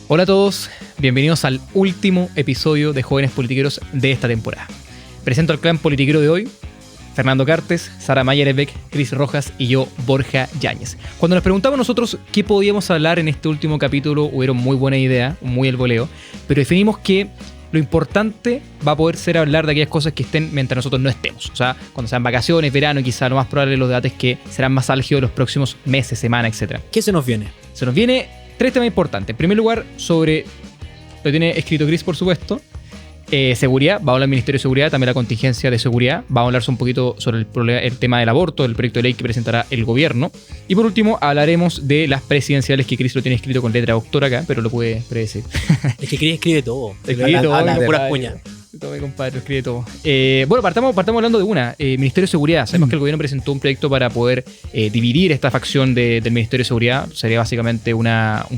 Hola a todos, bienvenidos al último episodio de Jóvenes Politiqueros de esta temporada. Presento al clan politiquero de hoy: Fernando Cartes, Sara Mayerebek, Cris Rojas y yo, Borja Yáñez. Cuando nos preguntamos nosotros qué podíamos hablar en este último capítulo, hubieron muy buena idea, muy el voleo, pero definimos que lo importante va a poder ser hablar de aquellas cosas que estén mientras nosotros no estemos. O sea, cuando sean vacaciones, verano, quizá lo más probable los debates que serán más álgidos los próximos meses, semanas, etc. ¿Qué se nos viene? Se nos viene 3 temas importantes. En primer lugar, sobre, lo tiene escrito Cris, por supuesto, seguridad. Va a hablar del Ministerio de Seguridad, también la contingencia de seguridad. Va a hablarse un poquito sobre el tema del aborto, el proyecto de ley que presentará el gobierno. Y por último, hablaremos de las presidenciales, que Cris lo tiene escrito con letra doctora acá, pero lo puede predecir. Es que Cris escribe todo. Escribe todo, Habla puras cuñas. Todo mi compadre, escribe todo. Bueno, partamos hablando de una. Ministerio de Seguridad. Sabemos que el gobierno presentó un proyecto para poder dividir esta facción del Ministerio de Seguridad. Sería básicamente un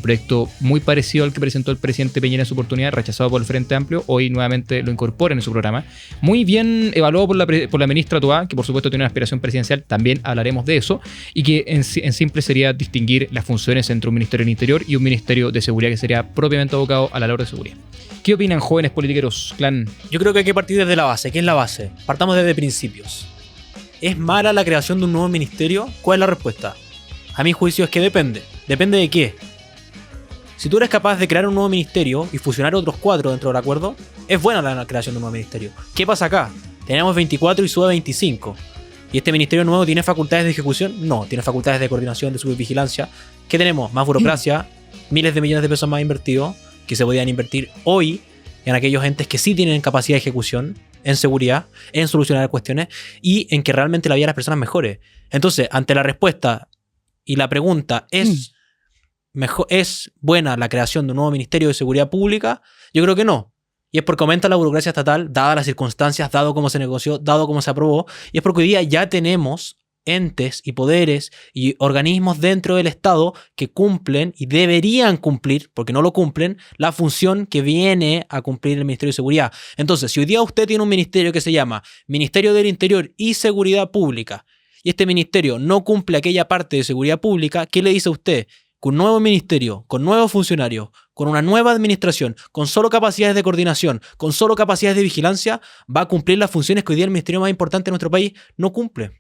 proyecto muy parecido al que presentó el presidente Piñera en su oportunidad, rechazado por el Frente Amplio. Hoy nuevamente lo incorporan en su programa. Muy bien evaluado por la ministra Toá, que por supuesto tiene una aspiración presidencial. También hablaremos de eso. Y que en simple sería distinguir las funciones entre un Ministerio del Interior y un Ministerio de Seguridad que sería propiamente abocado a la labor de seguridad. ¿Qué opinan, jóvenes politiqueros, clan? Yo creo que hay que partir desde la base. ¿Qué es la base? Partamos desde principios. ¿Es mala la creación de un nuevo ministerio? ¿Cuál es la respuesta? A mi juicio es que depende. ¿Depende de qué? Si tú eres capaz de crear un nuevo ministerio y fusionar otros 4 dentro del acuerdo, es buena la creación de un nuevo ministerio. ¿Qué pasa acá? Tenemos 24 y sube 25. ¿Y este ministerio nuevo tiene facultades de ejecución? No, tiene facultades de coordinación, de supervigilancia. ¿Qué tenemos? Más burocracia, miles de millones de pesos más invertidos, que se podían invertir hoy en aquellos entes que sí tienen capacidad de ejecución, en seguridad, en solucionar cuestiones y en que realmente la vida de las personas mejore. Entonces, ante la respuesta y la pregunta, ¿es buena la creación de un nuevo Ministerio de Seguridad Pública? Yo creo que no. Y es porque aumenta la burocracia estatal, dadas las circunstancias, dado cómo se negoció, dado cómo se aprobó, y es porque hoy día ya tenemos entes y poderes y organismos dentro del Estado que cumplen y deberían cumplir, porque no lo cumplen, la función que viene a cumplir el Ministerio de Seguridad. Entonces, si hoy día usted tiene un ministerio que se llama Ministerio del Interior y Seguridad Pública, y este ministerio no cumple aquella parte de seguridad pública, ¿qué le dice a usted? Con un nuevo ministerio, con nuevos funcionarios, con una nueva administración, con solo capacidades de coordinación, con solo capacidades de vigilancia, va a cumplir las funciones que hoy día el ministerio más importante de nuestro país no cumple.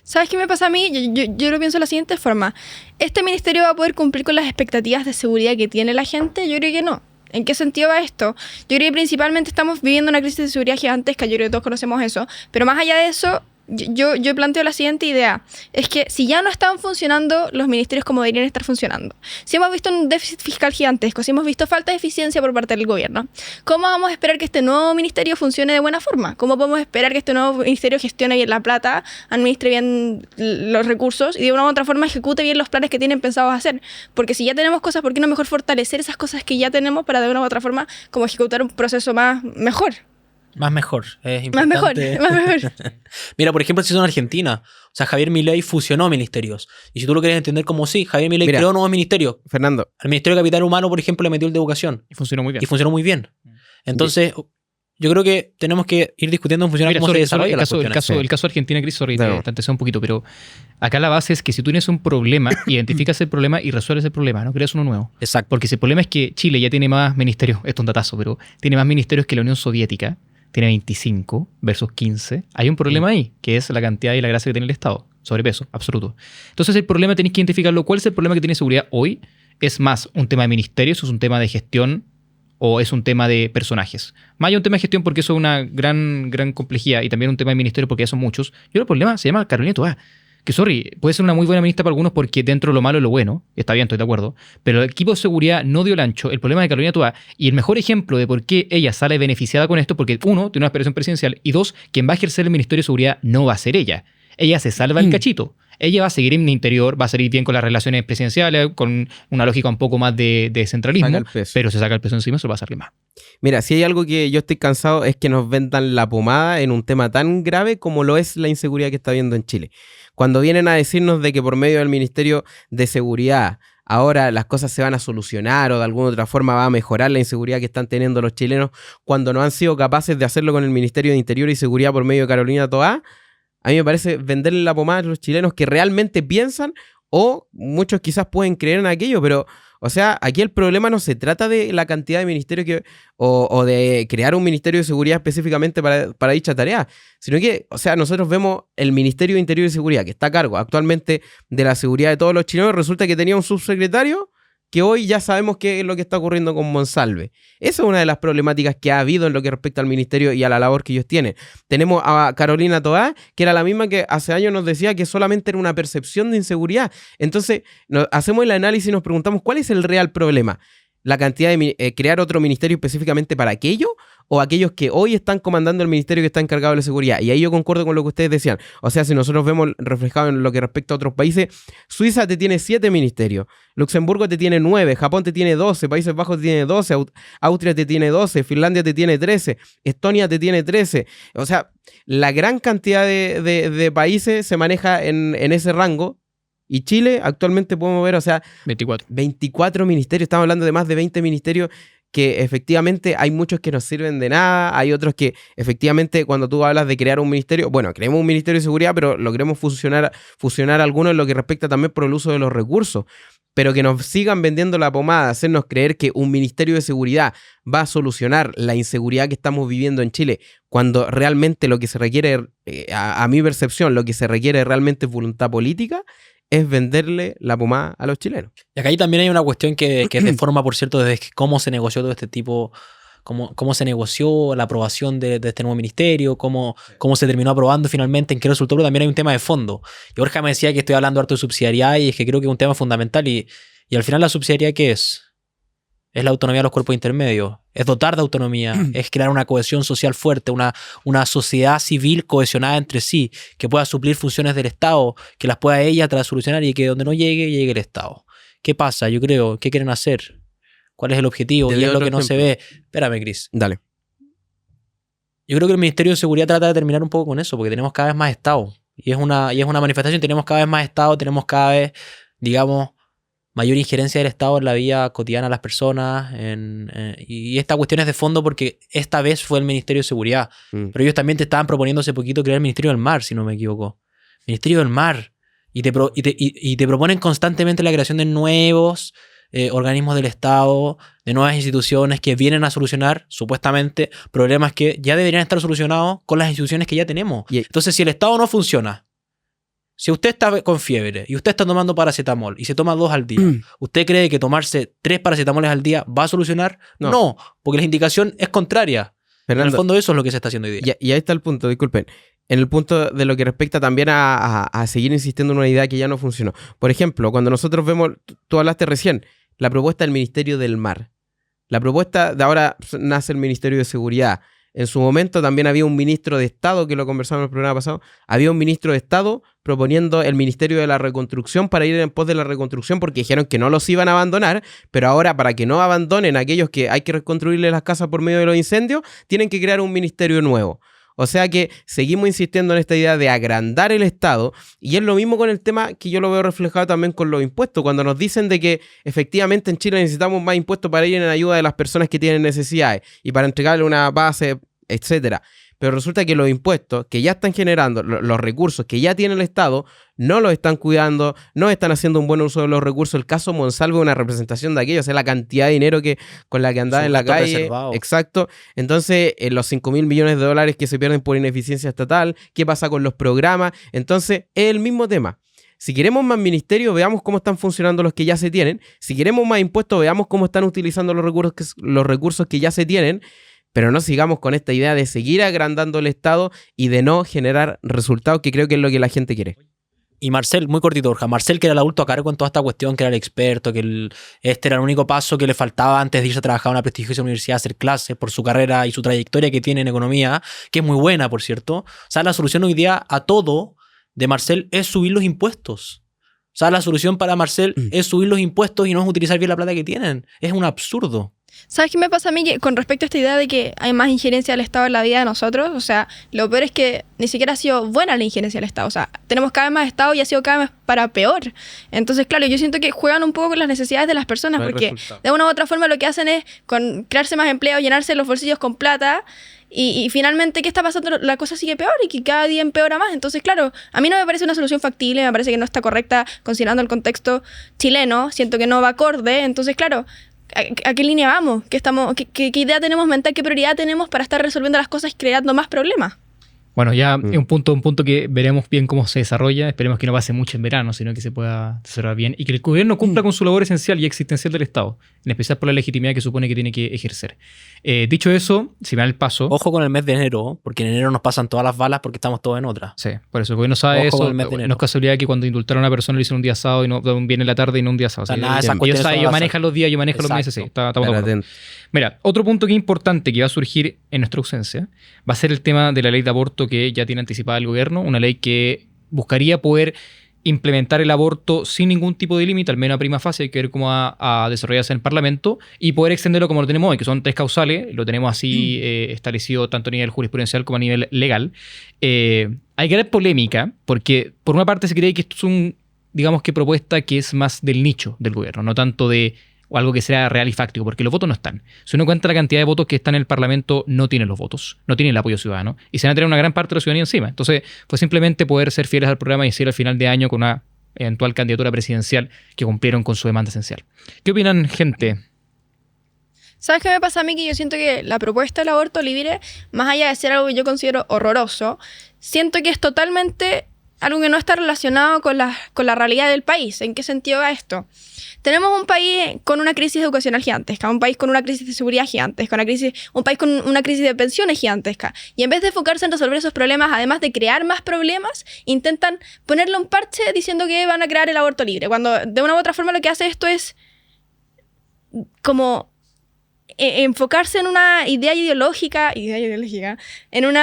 ¿Sabes qué me pasa a mí? Yo lo pienso de la siguiente forma. ¿Este ministerio va a poder cumplir con las expectativas de seguridad que tiene la gente? Yo creo que no. ¿En qué sentido va esto? Yo creo que principalmente estamos viviendo una crisis de seguridad gigantesca, yo creo que todos conocemos eso, pero más allá de eso, yo planteo la siguiente idea. Es que si ya no están funcionando los ministerios como deberían estar funcionando, si hemos visto un déficit fiscal gigantesco, si hemos visto falta de eficiencia por parte del gobierno, ¿cómo vamos a esperar que este nuevo ministerio funcione de buena forma? ¿Cómo podemos esperar que este nuevo ministerio gestione bien la plata, administre bien los recursos y de una u otra forma ejecute bien los planes que tienen pensados hacer? Porque si ya tenemos cosas, ¿por qué no mejor fortalecer esas cosas que ya tenemos para de una u otra forma como ejecutar un proceso mejor? Más mejor, es importante. Más mejor. Mira, por ejemplo, si son Argentina, o sea, Javier Milei fusionó ministerios. Y si tú lo quieres entender como sí, Javier Milei creó nuevos ministerios. Fernando. Al Ministerio de Capital Humano, por ejemplo, le metió el de Educación. Y funcionó muy bien. Entonces, yo creo que tenemos que ir discutiendo en función de cómo se desarrolla la cuestión. El caso de Argentina, Cris, sorry, te antecedí un poquito, pero acá la base es que si tú tienes un problema, identificas el problema y resuelves el problema, no creas uno nuevo. Exacto. Porque si el problema es que Chile ya tiene más ministerios, esto es un datazo, pero tiene más ministerios que la Unión Soviética, tiene 25 versus 15, hay un problema ahí, que es la cantidad y la gracia que tiene el Estado. Sobrepeso, absoluto. Entonces el problema tenéis que identificarlo. ¿Cuál es el problema que tiene seguridad hoy? ¿Es más un tema de ministerios, es un tema de gestión o es un tema de personajes? Más allá un tema de gestión porque eso es una gran complejidad y también un tema de ministerio porque ya son muchos. Yo el problema se llama Carolina Toá. Que puede ser una muy buena ministra para algunos porque dentro de lo malo es lo bueno, está bien, estoy de acuerdo, pero el equipo de seguridad no dio el ancho. El problema de Carolina Toá, y el mejor ejemplo de por qué ella sale beneficiada con esto, porque uno, tiene una aspiración presidencial, y dos, quien va a ejercer el Ministerio de Seguridad no va a ser ella. Ella se salva el cachito. Ella va a seguir en el interior, va a salir bien con las relaciones presidenciales, con una lógica un poco más de centralismo, pero se saca el peso encima, se lo va a salir más. Mira, si hay algo que yo estoy cansado es que nos vendan la pomada en un tema tan grave como lo es la inseguridad que está habiendo en Chile. Cuando vienen a decirnos de que por medio del Ministerio de Seguridad ahora las cosas se van a solucionar o de alguna otra forma va a mejorar la inseguridad que están teniendo los chilenos cuando no han sido capaces de hacerlo con el Ministerio de Interior y Seguridad por medio de Carolina Toá, a mí me parece venderle la pomada a los chilenos que realmente piensan, o muchos quizás pueden creer en aquello, pero O sea, aquí el problema no se trata de la cantidad de ministerios o de crear un ministerio de seguridad específicamente para dicha tarea, sino que, o sea, nosotros vemos el Ministerio de Interior y Seguridad, que está a cargo actualmente de la seguridad de todos los chilenos, resulta que tenía un subsecretario que hoy ya sabemos qué es lo que está ocurriendo con Monsalve. Esa es una de las problemáticas que ha habido en lo que respecta al ministerio y a la labor que ellos tienen. Tenemos a Carolina Toá, que era la misma que hace años nos decía que solamente era una percepción de inseguridad. Entonces, hacemos el análisis y nos preguntamos cuál es el real problema. ¿La cantidad de crear otro ministerio específicamente para aquello? ¿O aquellos que hoy están comandando el ministerio que está encargado de la seguridad? Y ahí yo concuerdo con lo que ustedes decían. O sea, si nosotros vemos reflejado en lo que respecta a otros países, Suiza te tiene 7 ministerios, Luxemburgo te tiene 9, Japón te tiene 12, Países Bajos te tiene 12, Austria te tiene 12, Finlandia te tiene 13, Estonia te tiene 13. O sea, la gran cantidad de países se maneja en ese rango. Y Chile actualmente podemos ver, o sea, 24 ministerios, estamos hablando de más de 20 ministerios que efectivamente hay muchos que no sirven de nada, hay otros que efectivamente cuando tú hablas de crear un ministerio, bueno, creemos un ministerio de seguridad, pero lo queremos fusionar algunos en lo que respecta también por el uso de los recursos, pero que nos sigan vendiendo la pomada, hacernos creer que un ministerio de seguridad va a solucionar la inseguridad que estamos viviendo en Chile, cuando realmente lo que se requiere, a mi percepción, lo que se requiere realmente es voluntad política, es venderle la pomada a los chilenos. Y acá también hay una cuestión que deforma, por cierto, desde cómo se negoció todo este tipo, cómo se negoció la aprobación de este nuevo ministerio, cómo se terminó aprobando finalmente, en qué resultó, pero también hay un tema de fondo. Y Borja me decía que estoy hablando harto de subsidiariedad y es que creo que es un tema fundamental y al final la subsidiariedad, ¿qué es? Es la autonomía de los cuerpos intermedios, es dotar de autonomía, es crear una cohesión social fuerte, una sociedad civil cohesionada entre sí, que pueda suplir funciones del Estado, que las pueda ella solucionar y que donde no llegue el Estado. ¿Qué pasa? Yo creo, ¿qué quieren hacer? ¿Cuál es el objetivo? ¿Qué es lo que no se ve? Espérame, Cris. Dale. Yo creo que el Ministerio de Seguridad trata de terminar un poco con eso, porque tenemos cada vez más Estado. Y es una manifestación, tenemos cada vez más Estado, tenemos cada vez, digamos, mayor injerencia del Estado en la vida cotidiana de las personas. Y esta cuestión es de fondo porque esta vez fue el Ministerio de Seguridad. Pero ellos también te estaban proponiendo hace poquito crear el Ministerio del Mar, si no me equivoco. Ministerio del Mar. Y te proponen constantemente la creación de nuevos organismos del Estado, de nuevas instituciones que vienen a solucionar, supuestamente, problemas que ya deberían estar solucionados con las instituciones que ya tenemos. Entonces, si el Estado no funciona, si usted está con fiebre y usted está tomando paracetamol y se toma 2 al día, ¿usted cree que tomarse 3 paracetamoles al día va a solucionar? No, porque la indicación es contraria. Fernando, en el fondo eso es lo que se está haciendo hoy día. Y ahí está el punto, disculpen. En el punto de lo que respecta también a seguir insistiendo en una idea que ya no funcionó. Por ejemplo, cuando nosotros vemos, tú hablaste recién, la propuesta del Ministerio del Mar. La propuesta de ahora nace el Ministerio de Seguridad. En su momento también había un ministro de Estado, que lo conversamos en el programa pasado, había un ministro de Estado proponiendo el Ministerio de la Reconstrucción para ir en pos de la reconstrucción porque dijeron que no los iban a abandonar, pero ahora para que no abandonen a aquellos que hay que reconstruirles las casas por medio de los incendios, tienen que crear un ministerio nuevo. O sea que seguimos insistiendo en esta idea de agrandar el Estado y es lo mismo con el tema que yo lo veo reflejado también con los impuestos. Cuando nos dicen de que efectivamente en Chile necesitamos más impuestos para ir en ayuda de las personas que tienen necesidades y para entregarle una base, etcétera. Pero resulta que los impuestos que ya están generando, los recursos que ya tiene el Estado, no los están cuidando, no están haciendo un buen uso de los recursos. El caso Monsalve es una representación de aquello, o sea, la cantidad de dinero con la que andaba en la calle. Reservado. Exacto. Entonces, los 5.000 millones de dólares que se pierden por ineficiencia estatal, ¿qué pasa con los programas? Entonces, es el mismo tema. Si queremos más ministerios, veamos cómo están funcionando los que ya se tienen. Si queremos más impuestos, veamos cómo están utilizando los recursos que ya se tienen. Pero no sigamos con esta idea de seguir agrandando el Estado y de no generar resultados, que creo que es lo que la gente quiere. Y Marcel, muy cortito, Borja. Marcel, que era el adulto a cargo en toda esta cuestión, que era el experto, que este era el único paso que le faltaba antes de irse a trabajar a una prestigiosa universidad, a hacer clases por su carrera y su trayectoria que tiene en economía, que es muy buena, por cierto. O sea, la solución hoy día a todo de Marcel es subir los impuestos. O sea, la solución para Marcel es subir los impuestos y no es utilizar bien la plata que tienen. Es un absurdo. ¿Sabes qué me pasa a mí? Que con respecto a esta idea de que hay más injerencia del Estado en la vida de nosotros, o sea, lo peor es que ni siquiera ha sido buena la injerencia del Estado. O sea, tenemos cada vez más Estado y ha sido cada vez para peor. Entonces, claro, yo siento que juegan un poco con las necesidades de las personas, No hay porque resultado. de una u otra forma lo que hacen es crearse más empleo, llenarse los bolsillos con plata. Y finalmente, ¿qué está pasando? La cosa sigue peor y que cada día empeora más. Entonces, claro, a mí no me parece una solución factible, me parece que no está correcta considerando el contexto chileno. Siento que no va acorde. Entonces, claro, ¿a qué línea vamos? ¿Qué idea tenemos mental? ¿Qué prioridad tenemos para estar resolviendo las cosas y creando más problemas? Bueno, ya es un punto que veremos bien cómo se desarrolla. Esperemos que no pase mucho en verano, sino que se pueda desarrollar bien y que el gobierno cumpla con su labor esencial y existencial del Estado, en especial por la legitimidad que supone que tiene que ejercer. Dicho eso, si me da el paso... Ojo con el mes de enero, porque en enero nos pasan todas las balas porque estamos todos en otra. Sí, por eso el gobierno sabe Ojo con eso. el mes de enero. No es casualidad que cuando indultaron a una persona lo hicieron un día sábado y no viene la tarde y no un día sábado. O sea, Sí, nada de esas ellos cuestiones saben, son ellos al azar. manejan los días, ellos manejan los meses. Sí, Exacto. estamos de acuerdo. Mira, otro punto que es importante que va a surgir en nuestra ausencia va a ser el tema de la ley de aborto que ya tiene anticipada el gobierno, una ley que buscaría poder implementar el aborto sin ningún tipo de límite, al menos a prima fase, hay que ver cómo va a desarrollarse en el Parlamento y poder extenderlo como lo tenemos hoy, que son 3 causales, lo tenemos así establecido tanto a nivel jurisprudencial como a nivel legal. Hay que dar polémica, porque por una parte se cree que esto es digamos que propuesta que es más del nicho del gobierno, no tanto de o algo que sea real y fáctico, porque los votos no están. Si uno cuenta la cantidad de votos que están en el Parlamento, no tienen los votos, no tienen el apoyo ciudadano, y se van a tener una gran parte de la ciudadanía encima. Entonces, fue simplemente poder ser fieles al programa y decir al final de año con una eventual candidatura presidencial que cumplieron con su demanda esencial. ¿Qué opinan, gente? ¿Sabes qué me pasa a mí? Que yo siento que la propuesta del aborto libre, más allá de ser algo que yo considero horroroso, siento que es totalmente algo que no está relacionado con la realidad del país. ¿En qué sentido va esto? Tenemos un país con una crisis educacional gigantesca, un país con una crisis de seguridad gigantesca, un país con una crisis de pensiones gigantesca. Y en vez de enfocarse en resolver esos problemas, además de crear más problemas, intentan ponerle un parche diciendo que van a crear el aborto libre. Cuando de una u otra forma lo que hace esto es como enfocarse en una idea ideológica, en un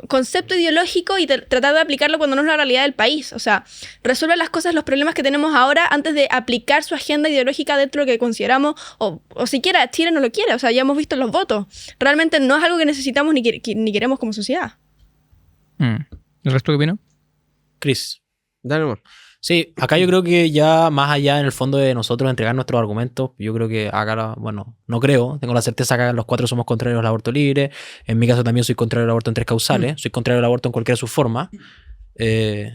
concepto ideológico y tratar de aplicarlo cuando no es la realidad del país. O sea, resuelve las cosas, los problemas que tenemos ahora antes de aplicar su agenda ideológica dentro de lo que consideramos, o siquiera Chile no lo quiere. O sea, ya hemos visto los votos. Realmente no es algo que necesitamos ni queremos como sociedad. ¿El resto qué opina? Chris. Dale, amor. Sí, acá yo creo que ya más allá en el fondo de nosotros entregar nuestros argumentos, yo creo que acá, bueno, no creo, tengo la certeza que los 4 somos contrarios al aborto libre. En mi caso también soy contrario al aborto en 3 causales, soy contrario al aborto en cualquiera de sus formas,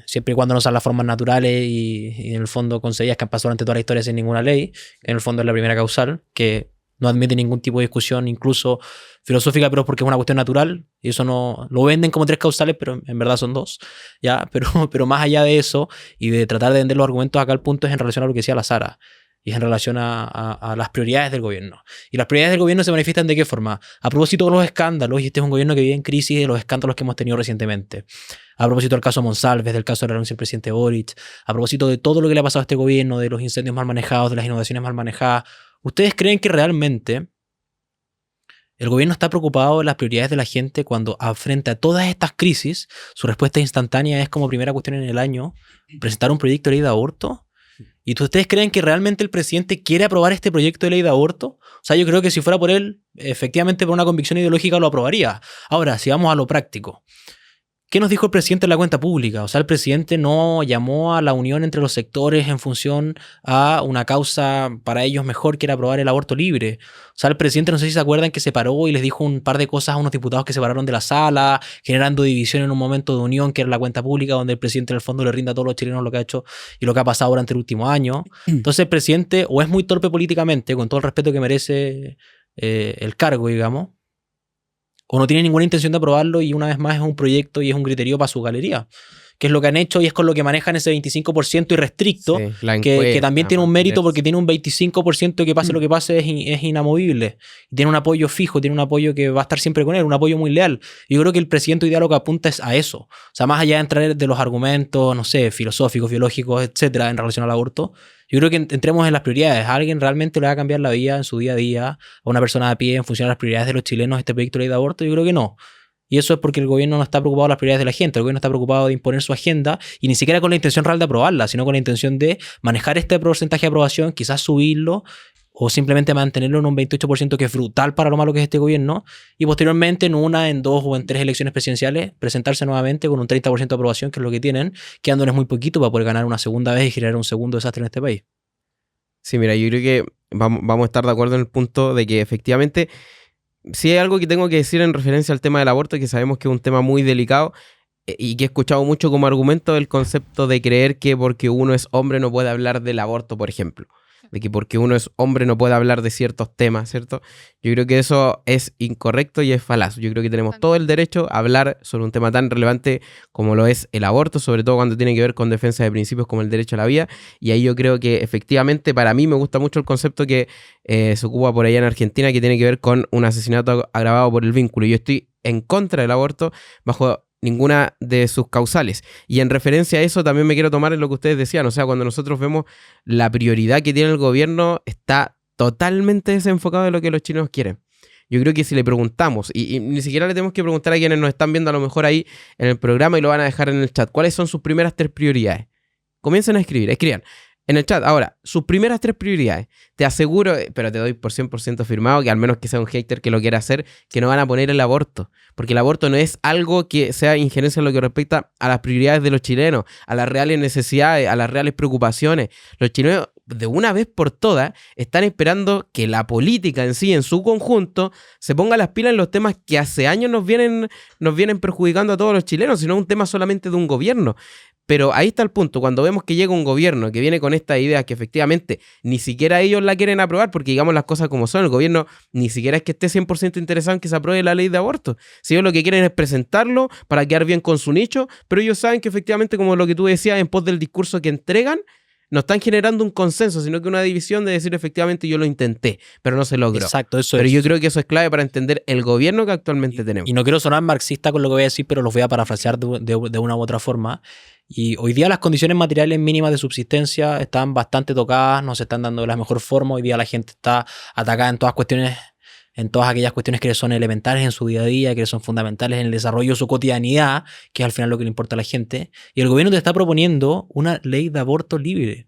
siempre y cuando no sean las formas naturales y en el fondo concedidas que han pasado durante toda la historia sin ninguna ley. En el fondo es la primera causal, que no admite ningún tipo de discusión, incluso filosófica, pero porque es una cuestión natural, y eso no lo venden como 3 causales, pero en verdad son 2, ¿ya? Pero más allá de eso, y de tratar de vender los argumentos, acá el punto es en relación a lo que decía la Sara, y es en relación a las prioridades del gobierno. Y las prioridades del gobierno se manifiestan ¿de qué forma? A propósito de los escándalos, y este es un gobierno que vive en crisis de los escándalos que hemos tenido recientemente. A propósito del caso Monsalves, del caso de la renuncia del presidente Boric, a propósito de todo lo que le ha pasado a este gobierno, de los incendios mal manejados, de las inundaciones mal manejadas. ¿Ustedes creen que realmente el gobierno está preocupado de las prioridades de la gente cuando frente a todas estas crisis su respuesta instantánea es como primera cuestión en el año presentar un proyecto de ley de aborto? ¿Y ustedes creen que realmente el presidente quiere aprobar este proyecto de ley de aborto? O sea, yo creo que si fuera por él, efectivamente por una convicción ideológica lo aprobaría. Ahora, si vamos a lo práctico, ¿qué nos dijo el presidente en la cuenta pública? O sea, el presidente no llamó a la unión entre los sectores en función a una causa para ellos mejor que era aprobar el aborto libre. O sea, el presidente, no sé si se acuerdan, que se paró y les dijo un par de cosas a unos diputados que se pararon de la sala, generando división en un momento de unión que era la cuenta pública, donde el presidente en el fondo le rinda a todos los chilenos lo que ha hecho y lo que ha pasado durante el último año. Entonces el presidente o es muy torpe políticamente, con todo el respeto que merece el cargo, digamos, o no tiene ninguna intención de aprobarlo y una vez más es un proyecto y es un criterio para su galería, que es lo que han hecho y es con lo que manejan ese 25% irrestricto, Sí, la que encuesta, también tiene un mérito mantenerse. porque tiene un 25% que pase lo que pase es inamovible. Y tiene un apoyo fijo, tiene un apoyo que va a estar siempre con él, un apoyo muy leal. Y yo creo que el presidente hoy día lo que apunta es a eso. O sea, más allá de entrar de los argumentos, no sé, filosóficos, biológicos, etcétera, en relación al aborto, yo creo que entremos en las prioridades. ¿A alguien realmente le va a cambiar la vida en su día a día a una persona de a pie en función a las prioridades de los chilenos este proyecto de ley de aborto? Yo creo que no. Y eso es porque el gobierno no está preocupado de las prioridades de la gente. El gobierno está preocupado de imponer su agenda y ni siquiera con la intención real de aprobarla, sino con la intención de manejar este porcentaje de aprobación, quizás subirlo o simplemente mantenerlo en un 28%, que es brutal para lo malo que es este gobierno, y posteriormente en 1, en 2 o en 3 elecciones presidenciales presentarse nuevamente con un 30% de aprobación, que es lo que tienen, quedándoles muy poquito para poder ganar una segunda vez y generar un segundo desastre en este país. Sí, mira, yo creo que vamos a estar de acuerdo en el punto de que efectivamente, si hay algo que tengo que decir en referencia al tema del aborto, que sabemos que es un tema muy delicado y que he escuchado mucho como argumento el concepto de creer que porque uno es hombre no puede hablar del aborto, por ejemplo. De que porque uno es hombre no puede hablar de ciertos temas, ¿cierto? Yo creo que eso es incorrecto y es falaz. Yo creo que tenemos todo el derecho a hablar sobre un tema tan relevante como lo es el aborto, sobre todo cuando tiene que ver con defensa de principios como el derecho a la vida. Y ahí yo creo que efectivamente para mí me gusta mucho el concepto que se ocupa por allá en Argentina, que tiene que ver con un asesinato agravado por el vínculo. Yo estoy en contra del aborto bajo ninguna de sus causales. Y en referencia a eso también me quiero tomar en lo que ustedes decían. O sea, cuando nosotros vemos la prioridad que tiene el gobierno, está totalmente desenfocado de lo que los chilenos quieren. Yo creo que si le preguntamos, y ni siquiera le tenemos que preguntar a quienes nos están viendo a lo mejor ahí en el programa y lo van a dejar en el chat, ¿cuáles son sus primeras 3 prioridades? Comiencen a escriban en el chat. Ahora, sus primeras 3 prioridades. Te aseguro, pero te doy por 100% firmado, que al menos que sea un hater que lo quiera hacer, que no van a poner el aborto. Porque el aborto no es algo que sea injerencia en lo que respecta a las prioridades de los chilenos, a las reales necesidades, a las reales preocupaciones. Los chilenos, de una vez por todas, están esperando que la política en sí, en su conjunto, se ponga las pilas en los temas que hace años nos vienen perjudicando a todos los chilenos, sino un tema solamente de un gobierno. Pero ahí está el punto, cuando vemos que llega un gobierno que viene con estas ideas que efectivamente ni siquiera ellos la quieren aprobar, porque digamos las cosas como son, el gobierno ni siquiera es que esté 100% interesado en que se apruebe la ley de aborto. Si ellos lo que quieren es presentarlo para quedar bien con su nicho, pero ellos saben que efectivamente, como lo que tú decías, en pos del discurso que entregan, no están generando un consenso, sino que una división de decir efectivamente yo lo intenté, pero no se logró. Exacto, eso pero es. yo creo que eso es clave para entender el gobierno que actualmente tenemos. Y no quiero sonar marxista con lo que voy a decir, pero los voy a parafrasear de una u otra forma. Y hoy día las condiciones materiales mínimas de subsistencia están bastante tocadas, no se están dando de la mejor forma. Hoy día la gente está atacada en todas aquellas cuestiones que son elementales en su día a día, que son fundamentales en el desarrollo de su cotidianidad, que es al final lo que le importa a la gente. Y el gobierno te está proponiendo una ley de aborto libre.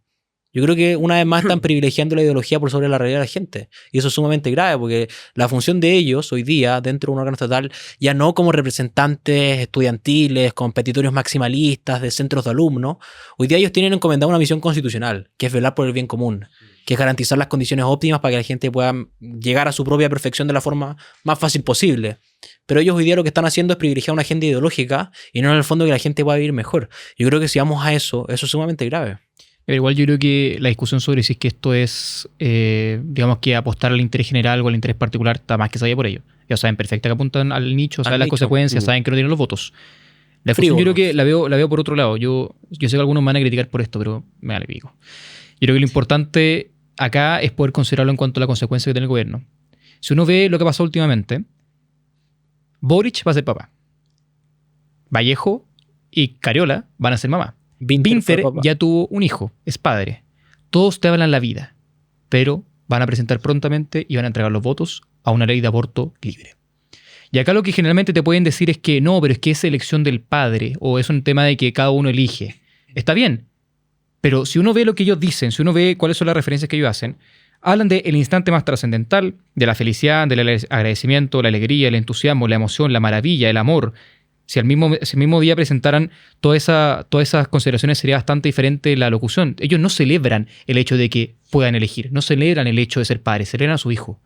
Yo creo que una vez más están privilegiando la ideología por sobre la realidad de la gente. Y eso es sumamente grave, porque la función de ellos hoy día, dentro de un órgano estatal, ya no como representantes estudiantiles, competitorios maximalistas de centros de alumnos, hoy día ellos tienen encomendada una misión constitucional, que es velar por el bien común, que es garantizar las condiciones óptimas para que la gente pueda llegar a su propia perfección de la forma más fácil posible. Pero ellos hoy día lo que están haciendo es privilegiar una agenda ideológica y no en el fondo que la gente pueda vivir mejor. Yo creo que si vamos a eso es sumamente grave. Pero igual yo creo que la discusión sobre si es que esto es, digamos que apostar al interés general o al interés particular está más que sabía por ello. Ya saben perfecto que apuntan al nicho, saben las consecuencias, saben que no tienen los votos. La discusión yo creo que la veo por otro lado. Yo sé que algunos me van a criticar por esto, pero me vale pico. Yo creo que lo importante acá es poder considerarlo en cuanto a la consecuencia que tiene el gobierno. Si uno ve lo que pasó últimamente, Boric va a ser papá. Vallejo y Cariola van a ser mamá. Vinter ya tuvo un hijo, es padre. Todos te hablan la vida, pero van a presentar prontamente y van a entregar los votos a una ley de aborto libre. Y acá lo que generalmente te pueden decir es que no, pero es que es elección del padre o es un tema de que cada uno elige. Está bien, pero si uno ve lo que ellos dicen, si uno ve cuáles son las referencias que ellos hacen, hablan del instante más trascendental, de la felicidad, del agradecimiento, la alegría, el entusiasmo, la emoción, la maravilla, el amor. Si el mismo día presentaran todas esas consideraciones, sería bastante diferente la locución. Ellos no celebran el hecho de que puedan elegir, no celebran el hecho de ser padres, celebran a su hijo.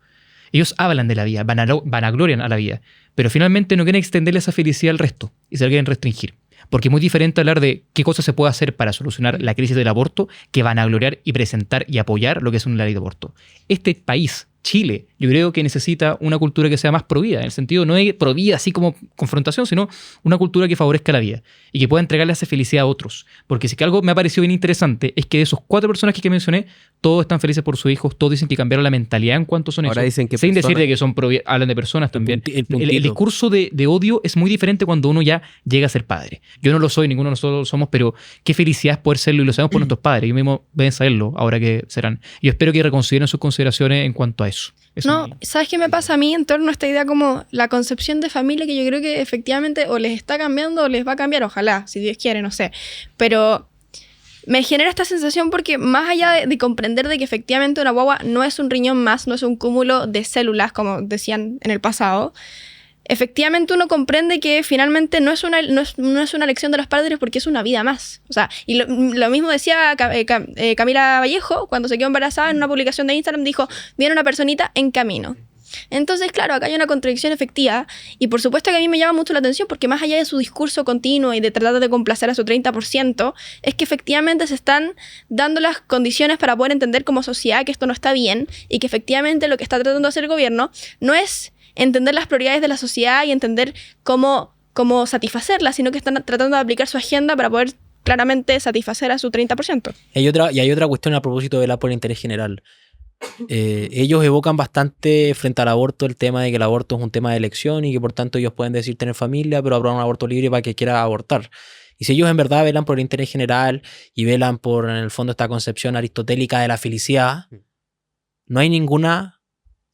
Ellos hablan de la vida, vanaglorian a la vida, pero finalmente no quieren extenderle esa felicidad al resto y se la quieren restringir. Porque es muy diferente hablar de qué cosas se puede hacer para solucionar la crisis del aborto que vanagloriar y presentar y apoyar lo que es una ley de aborto. Este país, Chile, yo creo que necesita una cultura que sea más provida, en el sentido no de provida así como confrontación, sino una cultura que favorezca la vida y que pueda entregarle esa felicidad a otros. Porque si que algo me ha parecido bien interesante es que de esos 4 personajes que mencioné, todos están felices por sus hijos, todos dicen que cambiaron la mentalidad en cuanto son ahora eso. Dicen que sin decir de que son hablan de personas también. El discurso de odio es muy diferente cuando uno ya llega a ser padre. Yo no lo soy, ninguno de nosotros lo somos, pero qué felicidad es poder serlo y lo sabemos por nuestros padres. Yo mismo deben saberlo ahora que serán. Yo espero que reconsideren sus consideraciones en cuanto a eso. No, ¿sabes qué me pasa a mí en torno a esta idea como la concepción de familia que yo creo que efectivamente o les está cambiando o les va a cambiar? Ojalá, si Dios quiere, no sé. Pero me genera esta sensación porque más allá de comprender de que efectivamente una guagua no es un riñón más, no es un cúmulo de células, como decían en el pasado, efectivamente uno comprende que finalmente no es una elección de los padres porque es una vida más. O sea, y lo mismo decía Camila Vallejo cuando se quedó embarazada en una publicación de Instagram, dijo, viene una personita en camino. Entonces, claro, acá hay una contradicción efectiva y por supuesto que a mí me llama mucho la atención porque más allá de su discurso continuo y de tratar de complacer a su 30%, es que efectivamente se están dando las condiciones para poder entender como sociedad que esto no está bien y que efectivamente lo que está tratando de hacer el gobierno no es entender las prioridades de la sociedad y entender cómo satisfacerlas, sino que están tratando de aplicar su agenda para poder claramente satisfacer a su 30%. Y hay otra cuestión a propósito de la por el interés general. Ellos evocan bastante frente al aborto el tema de que el aborto es un tema de elección y que por tanto ellos pueden decir tener familia, pero habrá un aborto libre para que quiera abortar. Y si ellos en verdad velan por el interés general y velan por, en el fondo, esta concepción aristotélica de la felicidad, no hay ninguna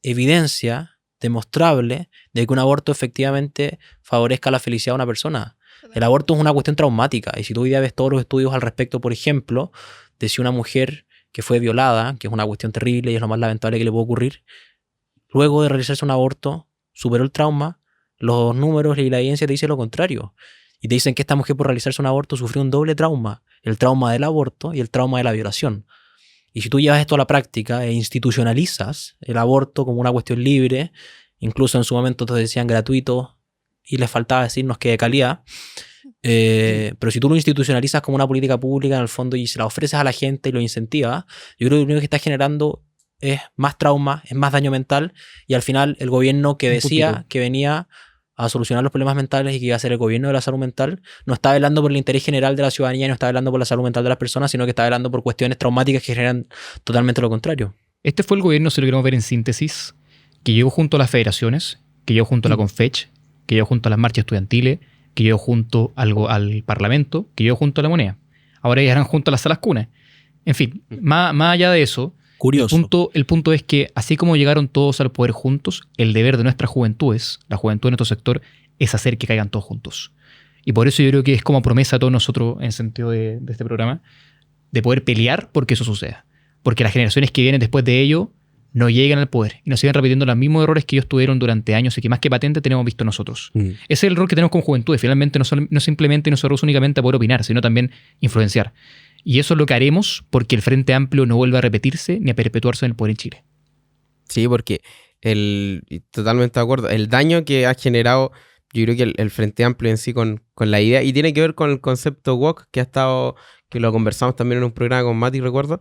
evidencia demostrable de que un aborto efectivamente favorezca la felicidad de una persona. El aborto es una cuestión traumática y si tú hoy día ves todos los estudios al respecto, por ejemplo, de si una mujer que fue violada, que es una cuestión terrible y es lo más lamentable que le puede ocurrir, luego de realizarse un aborto, superó el trauma, los números y la evidencia te dicen lo contrario. Y te dicen que esta mujer por realizarse un aborto sufrió un doble trauma, el trauma del aborto y el trauma de la violación. Y si tú llevas esto a la práctica e institucionalizas el aborto como una cuestión libre, incluso en su momento te decían gratuito y les faltaba decirnos que de calidad, pero si tú lo institucionalizas como una política pública en el fondo y se la ofreces a la gente y lo incentivas, yo creo que lo único que está generando es más trauma, es más daño mental y al final el gobierno que decía que venía a solucionar los problemas mentales y que iba a ser el gobierno de la salud mental, no está velando por el interés general de la ciudadanía, no está velando por la salud mental de las personas, sino que está velando por cuestiones traumáticas que generan totalmente lo contrario. Este fue el gobierno, si lo queremos ver en síntesis, que llegó junto a las federaciones, que llegó junto a la Confech, que llegó junto a las marchas estudiantiles, que llegó junto al Parlamento, que llegó junto a la moneda. Ahora llegarán junto a las salas cunas. En fin, más allá de eso, Curioso. el punto es que así como llegaron todos al poder juntos, el deber de nuestras juventudes, la juventud de nuestro sector, es hacer que caigan todos juntos. Y por eso yo creo que es como promesa a todos nosotros, en el sentido de este programa, de poder pelear porque eso suceda. Porque las generaciones que vienen después de ello no llegan al poder y nos siguen repitiendo los mismos errores que ellos tuvieron durante años y que más que patente tenemos visto nosotros. Ese es el error que tenemos como juventud. Finalmente no simplemente nos cerramos únicamente a poder opinar, sino también influenciar. Y eso es lo que haremos porque el Frente Amplio no vuelva a repetirse ni a perpetuarse en el poder en Chile. Sí, porque totalmente de acuerdo. El daño que ha generado, yo creo que el Frente Amplio en sí con la idea, y tiene que ver con el concepto woke que lo conversamos también en un programa con Mati, recuerdo,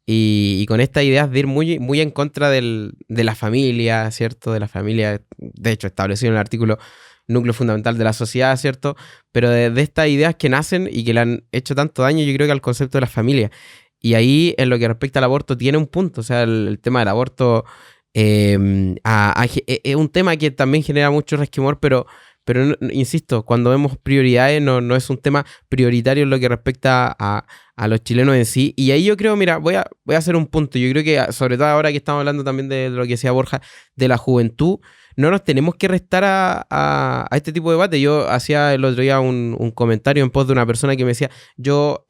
y con estas ideas de ir muy, muy en contra de la familia, ¿cierto? De la familia, de hecho, establecido en el artículo núcleo fundamental de la sociedad, ¿cierto? Pero de estas ideas que nacen y que le han hecho tanto daño, yo creo que al concepto de la familia. Y ahí, en lo que respecta al aborto, tiene un punto. O sea, el tema del aborto es un tema que también genera mucho resquemor, pero insisto, cuando vemos prioridades, no es un tema prioritario en lo que respecta a los chilenos en sí. Y ahí yo creo, mira, voy a hacer un punto. Yo creo que, sobre todo ahora que estamos hablando también de lo que decía Borja, de la juventud, no nos tenemos que restar a este tipo de debate. Yo hacía el otro día un comentario en pos de una persona que me decía, yo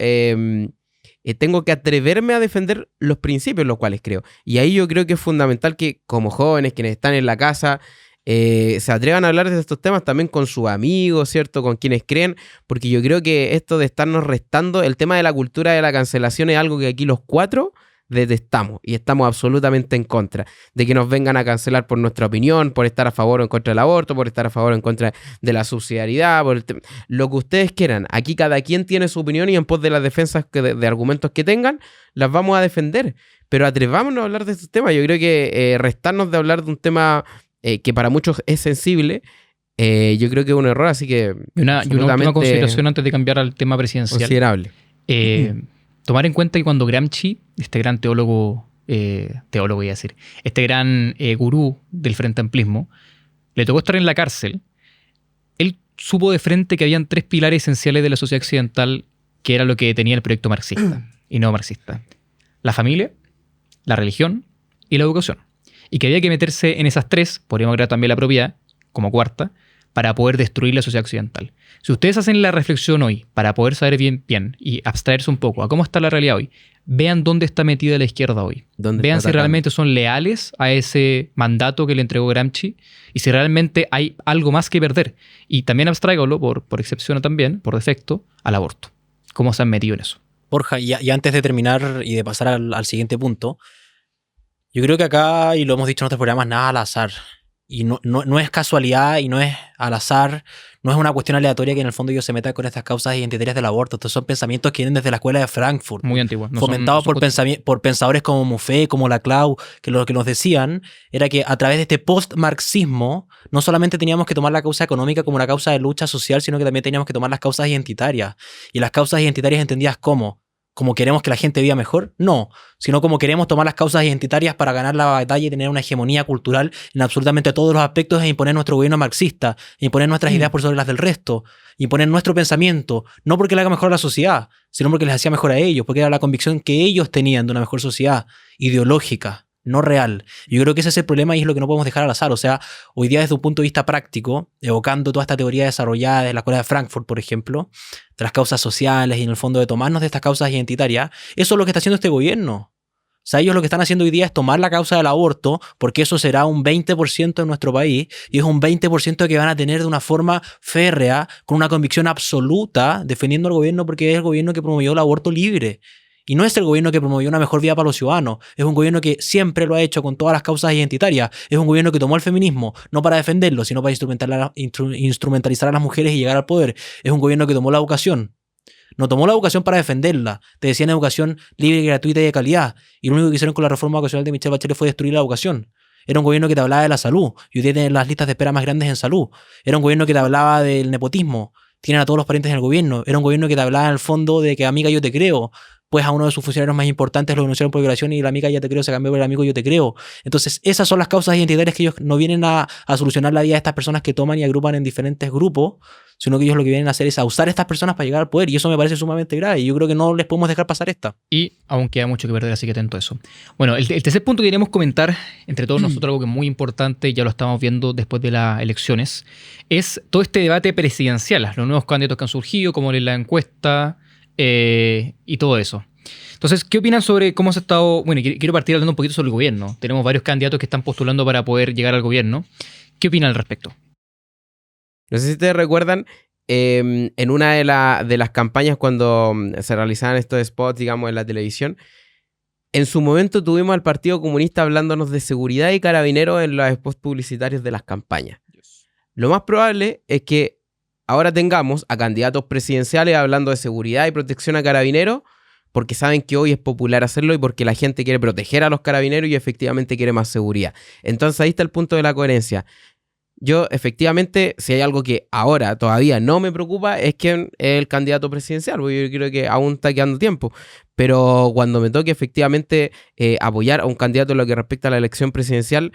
tengo que atreverme a defender los principios en los cuales creo. Y ahí yo creo que es fundamental que como jóvenes, quienes están en la casa, se atrevan a hablar de estos temas también con sus amigos, ¿cierto? Con quienes creen, porque yo creo que esto de estarnos restando, el tema de la cultura de la cancelación es algo que aquí los cuatro detestamos y estamos absolutamente en contra de que nos vengan a cancelar por nuestra opinión, por estar a favor o en contra del aborto, por estar a favor o en contra de la subsidiariedad, lo que ustedes quieran. Aquí cada quien tiene su opinión y en pos de las defensas de argumentos que tengan, las vamos a defender. Pero atrevámonos a hablar de estos temas. Yo creo que restarnos de hablar de un tema que para muchos es sensible, yo creo que es un error, así que... Y una última consideración antes de cambiar al tema presidencial. Considerable. Tomar en cuenta que cuando Gramsci, este gran teólogo iba a decir, este gran gurú del Frente Amplismo, le tocó estar en la cárcel, él supo de frente que habían tres pilares esenciales de la sociedad occidental que era lo que tenía el proyecto marxista y no marxista. La familia, la religión y la educación. Y que había que meterse en esas tres, podríamos agregar también la propiedad como cuarta, para poder destruir la sociedad occidental. Si ustedes hacen la reflexión hoy para poder saber bien y abstraerse un poco a cómo está la realidad hoy, vean dónde está metida la izquierda hoy. Vean si realmente son leales a ese mandato que le entregó Gramsci y si realmente hay algo más que perder. Y también abstráigalo, por excepción también, por defecto, al aborto. ¿Cómo se han metido en eso? Borja, y antes de terminar y de pasar al siguiente punto, yo creo que acá, y lo hemos dicho en otros programas, nada al azar. Y no es casualidad y no es al azar, no es una cuestión aleatoria que en el fondo ellos se metan con estas causas identitarias del aborto. Estos son pensamientos que vienen desde la escuela de Frankfurt. Muy antiguos. Fomentados por pensadores como Mouffe, como Laclau, que lo que nos decían era que a través de este post-marxismo no solamente teníamos que tomar la causa económica como una causa de lucha social, sino que también teníamos que tomar las causas identitarias. Y las causas identitarias entendidas como queremos que la gente viva mejor, no, sino como queremos tomar las causas identitarias para ganar la batalla y tener una hegemonía cultural en absolutamente todos los aspectos e imponer nuestro gobierno marxista, e imponer nuestras ideas por sobre las del resto, imponer nuestro pensamiento, no porque le haga mejor a la sociedad, sino porque les hacía mejor a ellos, porque era la convicción que ellos tenían de una mejor sociedad ideológica, no real. Yo creo que ese es el problema y es lo que no podemos dejar al azar. O sea, hoy día desde un punto de vista práctico, evocando toda esta teoría desarrollada de la escuela de Frankfurt, por ejemplo, de las causas sociales y en el fondo de tomarnos de estas causas identitarias, eso es lo que está haciendo este gobierno. O sea, ellos lo que están haciendo hoy día es tomar la causa del aborto, porque eso será un 20% en nuestro país, y es un 20% que van a tener de una forma férrea, con una convicción absoluta, defendiendo al gobierno porque es el gobierno que promovió el aborto libre. Y no es el gobierno que promovió una mejor vida para los ciudadanos. Es un gobierno que siempre lo ha hecho con todas las causas identitarias. Es un gobierno que tomó el feminismo, no para defenderlo, sino para instrumentalizar a las mujeres y llegar al poder. Es un gobierno que tomó la educación. No tomó la educación para defenderla. Te decían educación libre, gratuita y de calidad. Y lo único que hicieron con la reforma educacional de Michelle Bachelet fue destruir la educación. Era un gobierno que te hablaba de la salud. Y hoy día tienen las listas de espera más grandes en salud. Era un gobierno que te hablaba del nepotismo. Tienen a todos los parientes en el gobierno. Era un gobierno que te hablaba en el fondo de que amiga yo te creo. Pues a uno de sus funcionarios más importantes lo denunciaron por violación y la amiga ya te creo se cambió por el amigo yo te creo. Entonces esas son las causas identitarias que ellos no vienen a solucionar la vida de estas personas que toman y agrupan en diferentes grupos, sino que ellos lo que vienen a hacer es a usar a estas personas para llegar al poder y eso me parece sumamente grave y yo creo que no les podemos dejar pasar esta. Y aún queda mucho que perder, así que atento a eso. Bueno, el tercer punto que queremos comentar entre todos nosotros, algo que es muy importante, ya lo estamos viendo después de las elecciones, es todo este debate presidencial, los nuevos candidatos que han surgido, como la encuesta y todo eso. Entonces, ¿qué opinan sobre cómo se ha estado? Bueno, quiero partir hablando un poquito sobre el gobierno. Tenemos varios candidatos que están postulando para poder llegar al gobierno. ¿Qué opinan al respecto? No sé si ustedes recuerdan, en una de las campañas cuando se realizaban estos spots, digamos, en la televisión, en su momento tuvimos al Partido Comunista hablándonos de seguridad y carabineros en los spots publicitarios de las campañas. Lo más probable es que ahora tengamos a candidatos presidenciales hablando de seguridad y protección a carabineros, porque saben que hoy es popular hacerlo y porque la gente quiere proteger a los carabineros y efectivamente quiere más seguridad. Entonces ahí está el punto de la coherencia. Yo efectivamente, si hay algo que ahora todavía no me preocupa, es quién es el candidato presidencial, porque yo creo que aún está quedando tiempo. Pero cuando me toque efectivamente apoyar a un candidato en lo que respecta a la elección presidencial,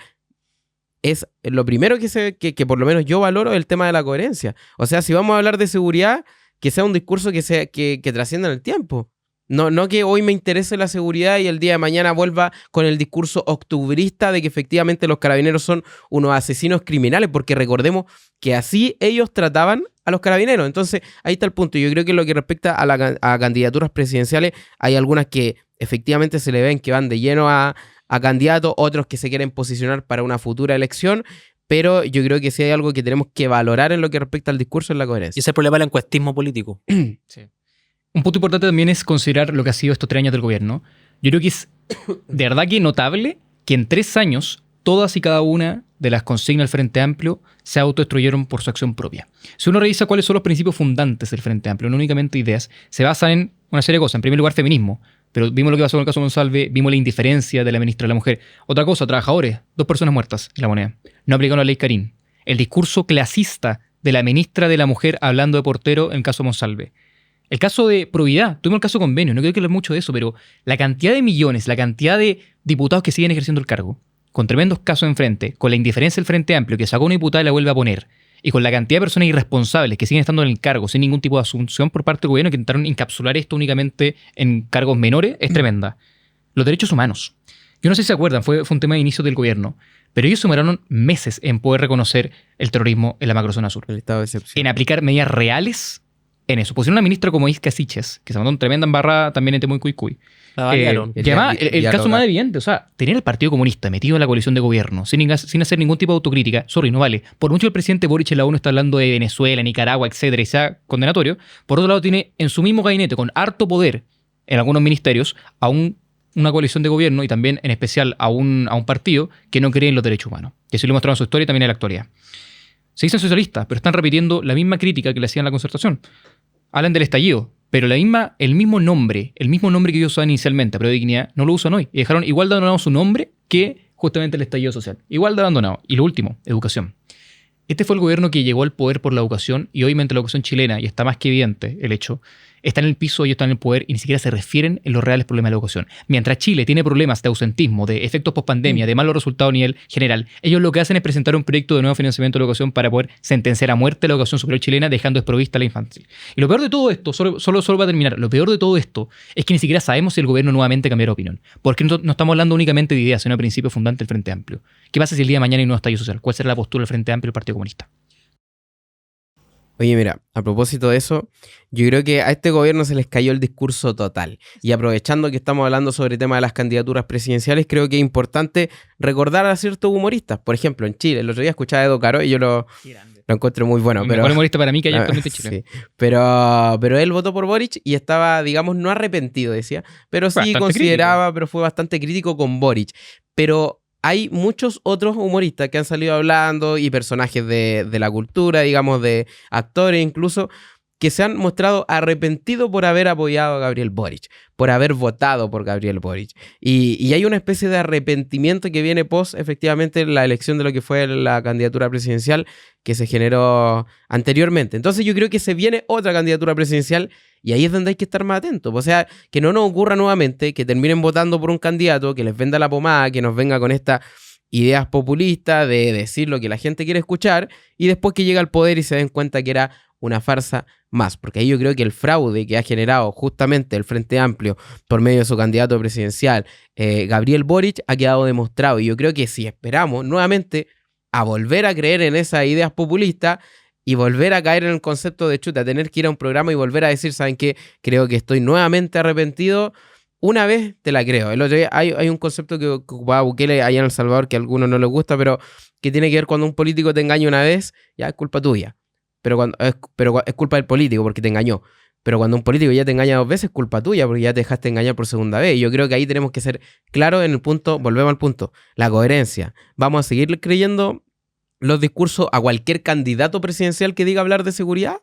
es lo primero que por lo menos yo valoro el tema de la coherencia. O sea, si vamos a hablar de seguridad, que sea un discurso que trascienda en el tiempo. No que hoy me interese la seguridad y el día de mañana vuelva con el discurso octubrista de que efectivamente los carabineros son unos asesinos criminales, porque recordemos que así ellos trataban a los carabineros. Entonces, ahí está el punto. Yo creo que en lo que respecta a candidaturas presidenciales, hay algunas que efectivamente se le ven que van de lleno a candidatos, otros que se quieren posicionar para una futura elección, pero yo creo que sí hay algo que tenemos que valorar en lo que respecta al discurso en la coherencia. Y ese es el problema del encuestismo político. Sí. Un punto importante también es considerar lo que ha sido estos 3 años del gobierno. Yo creo que es de verdad que notable que en 3 años todas y cada una de las consignas del Frente Amplio se autodestruyeron por su acción propia. Si uno revisa cuáles son los principios fundantes del Frente Amplio, no únicamente ideas, se basan en una serie de cosas. En primer lugar, feminismo. Pero vimos lo que pasó con el caso Monsalve, vimos la indiferencia de la ministra de la Mujer. Otra cosa, trabajadores, 2 personas muertas en La Moneda. No aplicaron la ley Karim. El discurso clasista de la ministra de la Mujer hablando de portero en el caso Monsalve. El caso de probidad, tuvimos el caso convenio, no quiero que hable mucho de eso, pero la cantidad de millones, la cantidad de diputados que siguen ejerciendo el cargo, con tremendos casos enfrente, con la indiferencia del Frente Amplio, que sacó una diputada y la vuelve a poner, y con la cantidad de personas irresponsables que siguen estando en el cargo sin ningún tipo de asunción por parte del gobierno, que intentaron encapsular esto únicamente en cargos menores, es tremenda. Los derechos humanos. Yo no sé si se acuerdan, fue un tema de inicio del gobierno, pero ellos sumaron meses en poder reconocer el terrorismo en la macrozona sur, El estado de excepción. en aplicar medidas reales en eso. Pusieron una ministra como Isca Siches, que se mandó una tremenda embarrada también en Temuco y Cuy. La variaron. Que además, el Ya caso toca. más evidente, o sea, tener el Partido Comunista metido en la coalición de gobierno sin hacer ningún tipo de autocrítica, sorry, no vale. Por mucho el presidente Boric en la ONU está hablando de Venezuela, Nicaragua, etcétera, y sea condenatorio, por otro lado tiene en su mismo gabinete, con harto poder en algunos ministerios, a una coalición de gobierno y también en especial a un partido que no cree en los derechos humanos. Y eso lo mostraron en su historia y también en la actualidad. Se dicen socialistas, pero están repitiendo la misma crítica que le hacían a la concertación. Hablan del estallido, pero el mismo nombre que ellos usaban inicialmente, a prueba de dignidad, no lo usan hoy. Y dejaron igual de abandonado su nombre que justamente el estallido social. Igual de abandonado. Y lo último, educación. Este fue el gobierno que llegó al poder por la educación y obviamente la educación chilena, y está más que evidente el hecho, está en el piso, ellos están en el poder y ni siquiera se refieren en los reales problemas de la educación. Mientras Chile tiene problemas de ausentismo, de efectos post-pandemia, de malos resultados a nivel general, ellos lo que hacen es presentar un proyecto de nuevo financiamiento de la educación para poder sentenciar a muerte la educación superior chilena, dejando desprovista la infantil. Y lo peor de todo esto, solo va a terminar, lo peor de todo esto es que ni siquiera sabemos si el gobierno nuevamente cambiará opinión. Porque no estamos hablando únicamente de ideas, sino de principios fundantes del Frente Amplio. ¿Qué pasa si el día de mañana hay un nuevo estallido social? ¿Cuál será la postura del Frente Amplio y el Partido Comunista? Oye, mira, a propósito de eso, yo creo que a este gobierno se les cayó el discurso total. Y aprovechando que estamos hablando sobre el tema de las candidaturas presidenciales, creo que es importante recordar a ciertos humoristas. Por ejemplo, en Chile, el otro día escuchaba a Edo Caro y yo lo encontré muy bueno. El Pero mejor humorista para mí que hay actualmente en Chile. Sí. Pero él votó por Boric y estaba, digamos, no arrepentido, decía, pero sí Bastante consideraba, pero fue bastante crítico con Boric. Pero hay muchos otros humoristas que han salido hablando y personajes de la cultura, digamos, de actores incluso, que se han mostrado arrepentidos por haber apoyado a Gabriel Boric, por haber votado por Gabriel Boric. Y hay una especie de arrepentimiento que viene post, efectivamente, la elección de lo que fue la candidatura presidencial que se generó anteriormente. Entonces yo creo que se viene otra candidatura presidencial y ahí es donde hay que estar más atentos. O sea, que no nos ocurra nuevamente que terminen votando por un candidato que les venda la pomada, que nos venga con estas ideas populistas de decir lo que la gente quiere escuchar y después que llega al poder y se den cuenta que era una farsa más, porque ahí yo creo que el fraude que ha generado justamente el Frente Amplio por medio de su candidato presidencial, Gabriel Boric, ha quedado demostrado. Y yo creo que si esperamos nuevamente a volver a creer en esas ideas populistas y volver a caer en el concepto de chuta, tener que ir a un programa y volver a decir, ¿saben qué? Creo que estoy nuevamente arrepentido. Una vez te la creo. El otro día hay un concepto que ocupaba Bukele allá en El Salvador que a algunos no les gusta, pero que tiene que ver cuando un político te engaña una vez, ya es culpa tuya. Pero es culpa del político porque te engañó. Pero cuando un político ya te engaña 2 veces, es culpa tuya porque ya te dejaste engañar por segunda vez. Y yo creo que ahí tenemos que ser claros en el punto, volvemos al punto, la coherencia. Vamos a seguir creyendo los discursos a cualquier candidato presidencial que diga hablar de seguridad,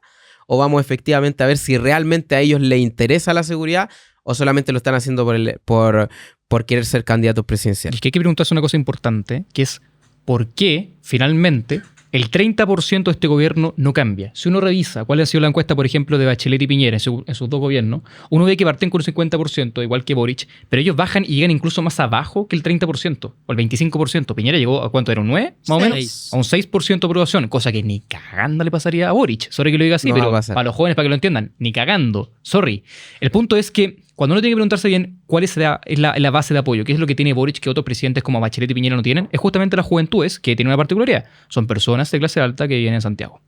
o vamos efectivamente a ver si realmente a ellos les interesa la seguridad o solamente lo están haciendo por querer ser candidatos Y presidenciales. es que hay que preguntarse una cosa importante, que es ¿por qué finalmente el 30% de este gobierno no cambia? Si uno revisa cuál ha sido la encuesta, por ejemplo, de Bachelet y Piñera en sus dos gobiernos, uno ve que parten con un 50%, igual que Boric, pero ellos bajan y llegan incluso más abajo que el 30%, o el 25%. Piñera llegó a ¿cuánto era? ¿Un 9? Más o menos. 6. A un 6% de aprobación, cosa que ni cagando le pasaría a Boric. Sorry que lo diga así, No va pero a pasar. para los jóvenes, para que lo entiendan, ni cagando. Sorry. El punto es que cuando uno tiene que preguntarse bien cuál es la base de apoyo, qué es lo que tiene Boric que otros presidentes como Bachelet y Piñera no tienen, es justamente las juventudes, que tienen una particularidad. Son personas de clase alta que viven en Santiago.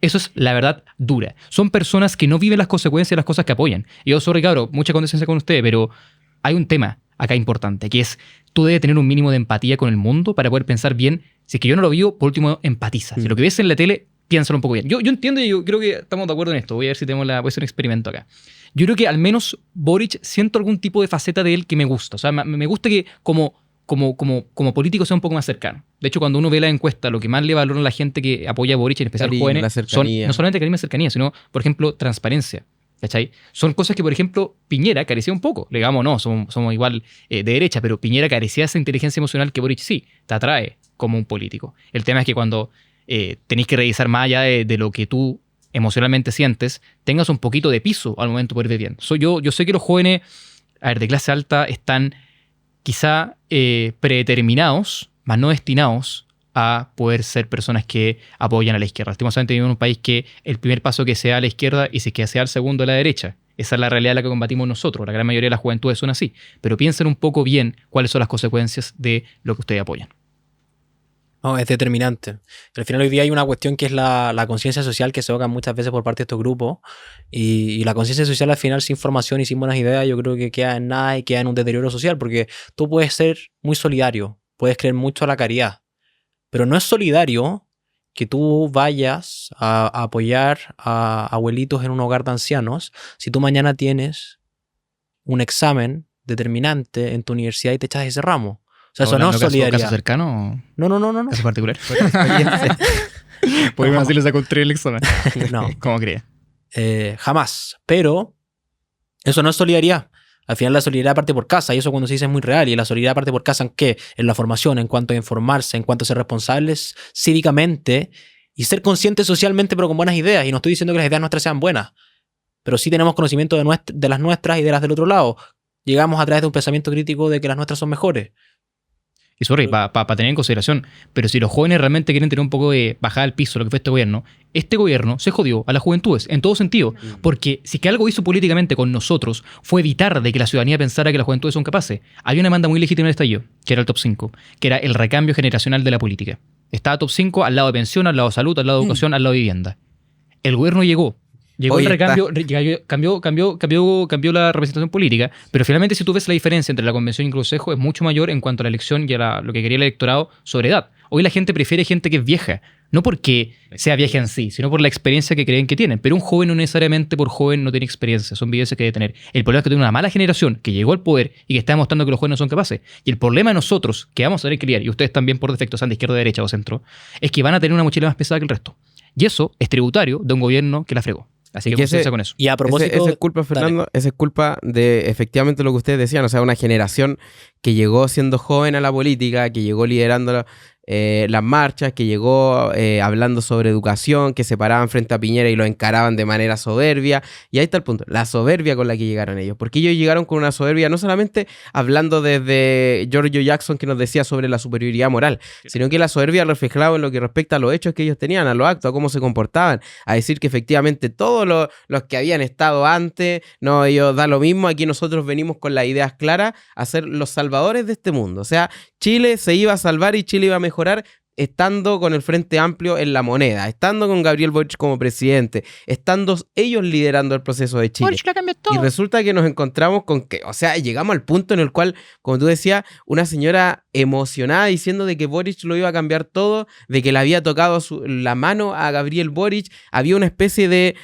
Eso es la verdad dura. Son personas que no viven las consecuencias de las cosas que apoyan. Y yo, sorry, cabrón, mucha condescendencia con ustedes, pero hay un tema acá importante, que es tú debes tener un mínimo de empatía con el mundo para poder pensar bien. Si es que yo no lo vivo, por último, empatiza. Si lo que ves en la tele, piénsalo un poco bien. Yo entiendo y yo creo que estamos de acuerdo en esto. Voy a ver si voy a hacer un experimento acá. Yo creo que al menos Boric siento algún tipo de faceta de él que me gusta. O sea, me gusta que como político sea un poco más cercano. De hecho, cuando uno ve la encuesta, lo que más le valora a la gente que apoya a Boric, en especial Cariño, jóvenes, la son cercanía. no solamente cariño y cercanía, sino, por ejemplo, transparencia. ¿Cachai? Son cosas que, por ejemplo, Piñera carecía un poco. Le digamos, no, somos igual de derecha, pero Piñera carecía de esa inteligencia emocional que Boric sí te atrae como un político. El tema es que cuando tenéis que revisar más allá de lo que tú emocionalmente sientes, tengas un poquito de piso al momento de poder bien. Yo sé que los jóvenes, de clase alta están quizá predeterminados, más no destinados a poder ser personas que apoyan a la izquierda. Lastimosamente vivimos en un país que el primer paso que sea a la izquierda y si es que sea el segundo a la derecha. Esa es la realidad a la que combatimos nosotros. La gran mayoría de las juventudes son así. Pero piensen un poco bien cuáles son las consecuencias de lo que ustedes apoyan. No, es determinante. Al final hoy día hay una cuestión que es la conciencia social que se evoca muchas veces por parte de estos grupos y la conciencia social al final sin formación y sin buenas ideas yo creo que queda en nada y queda en un deterioro social porque tú puedes ser muy solidario, puedes creer mucho a la caridad, pero no es solidario que tú vayas a apoyar a abuelitos en un hogar de ancianos si tú mañana tienes un examen determinante en tu universidad y te echas ese ramo. O sea, eso no es solidaridad. ¿Caso cercano o No. caso particular? Podemos hacerle esa contra el examen. No. ¿Cómo cree? Jamás. Pero eso no es solidaridad. Al final la solidaridad parte por casa y eso cuando se dice es muy real. Y la solidaridad parte por casa ¿en qué? En la formación, en cuanto a informarse, en cuanto a ser responsables cívicamente y ser conscientes socialmente pero con buenas ideas. Y no estoy diciendo que las ideas nuestras sean buenas, pero sí tenemos conocimiento de las nuestras y de las del otro lado. Llegamos a través de un pensamiento crítico de que las nuestras son mejores. Y sorry, para tener en consideración, pero si los jóvenes realmente quieren tener un poco de bajada al piso, lo que fue este gobierno se jodió a las juventudes, en todo sentido. Porque si que algo hizo políticamente con nosotros fue evitar de que la ciudadanía pensara que las juventudes son capaces. Había una demanda muy legítima en el estallido, que era el top 5, que era el recambio generacional de la política. Estaba top 5 al lado de pensión, al lado de salud, al lado de educación, al lado de vivienda. El gobierno llegó el recambio, cambió la representación política, pero finalmente si tú ves la diferencia entre la convención y el consejo es mucho mayor en cuanto a la elección y a lo que quería el electorado sobre edad. Hoy la gente prefiere gente que es vieja, no porque sea vieja en sí, sino por la experiencia que creen que tienen. Pero un joven no necesariamente por joven no tiene experiencia, son vivencias que debe tener. El problema es que tiene una mala generación que llegó al poder y que está demostrando que los jóvenes no son capaces. Y el problema de nosotros, que vamos a tener que lidiar, y ustedes también por defecto, sean de izquierda, derecha o centro, es que van a tener una mochila más pesada que el resto. Y eso es tributario de un gobierno que la fregó. Así que conciencia con eso. Y a propósito... Esa es culpa, Fernando, esa es culpa de efectivamente lo que ustedes decían, o sea, una generación que llegó siendo joven a la política, que llegó liderando las marchas, que llegó hablando sobre educación, que se paraban frente a Piñera y lo encaraban de manera soberbia. Y ahí está el punto, la soberbia con la que llegaron ellos. Porque ellos llegaron con una soberbia, no solamente hablando desde Giorgio Jackson que nos decía sobre la superioridad moral, sino que la soberbia reflejaba en lo que respecta a los hechos que ellos tenían, a los actos, a cómo se comportaban, a decir que efectivamente todos los que habían estado antes, no, ellos da lo mismo, aquí nosotros venimos con las ideas claras a ser los salvadores de este mundo. O sea, Chile se iba a salvar y Chile iba a mejorar estando con el Frente Amplio en la moneda, estando con Gabriel Boric como presidente, estando ellos liderando el proceso de Chile. Y resulta que nos encontramos con que, o sea, llegamos al punto en el cual, como tú decías, una señora emocionada diciendo de que Boric lo iba a cambiar todo, de que le había tocado la mano a Gabriel Boric, había una especie de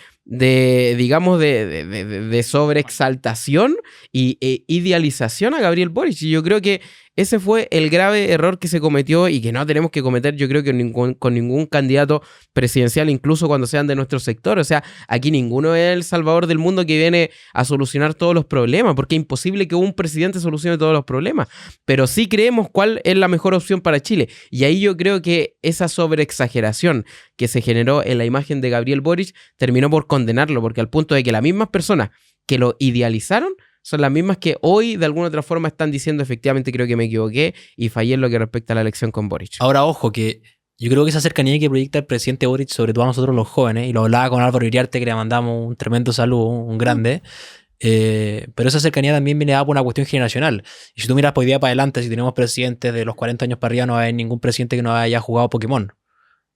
sobreexaltación y idealización a Gabriel Boric. Y yo creo que ese fue el grave error que se cometió y que no tenemos que cometer, yo creo que con ningún candidato presidencial, incluso cuando sean de nuestro sector. O sea, aquí ninguno es el salvador del mundo que viene a solucionar todos los problemas, porque es imposible que un presidente solucione todos los problemas. Pero sí creemos cuál es la mejor opción para Chile. Y ahí yo creo que esa sobreexageración que se generó en la imagen de Gabriel Boric terminó por condenarlo, porque al punto de que las mismas personas que lo idealizaron son las mismas que hoy de alguna otra forma están diciendo efectivamente creo que me equivoqué y fallé en lo que respecta a la elección con Boric. Ahora, ojo, que yo creo que esa cercanía que proyecta el presidente Boric, sobre todo a nosotros los jóvenes, y lo hablaba con Álvaro Iriarte, que le mandamos un tremendo saludo, un grande, pero esa cercanía también viene dada por una cuestión generacional. Y si tú miras por hoy día para adelante, si tenemos presidentes de los 40 años para arriba, no va a haber ningún presidente que no haya jugado Pokémon.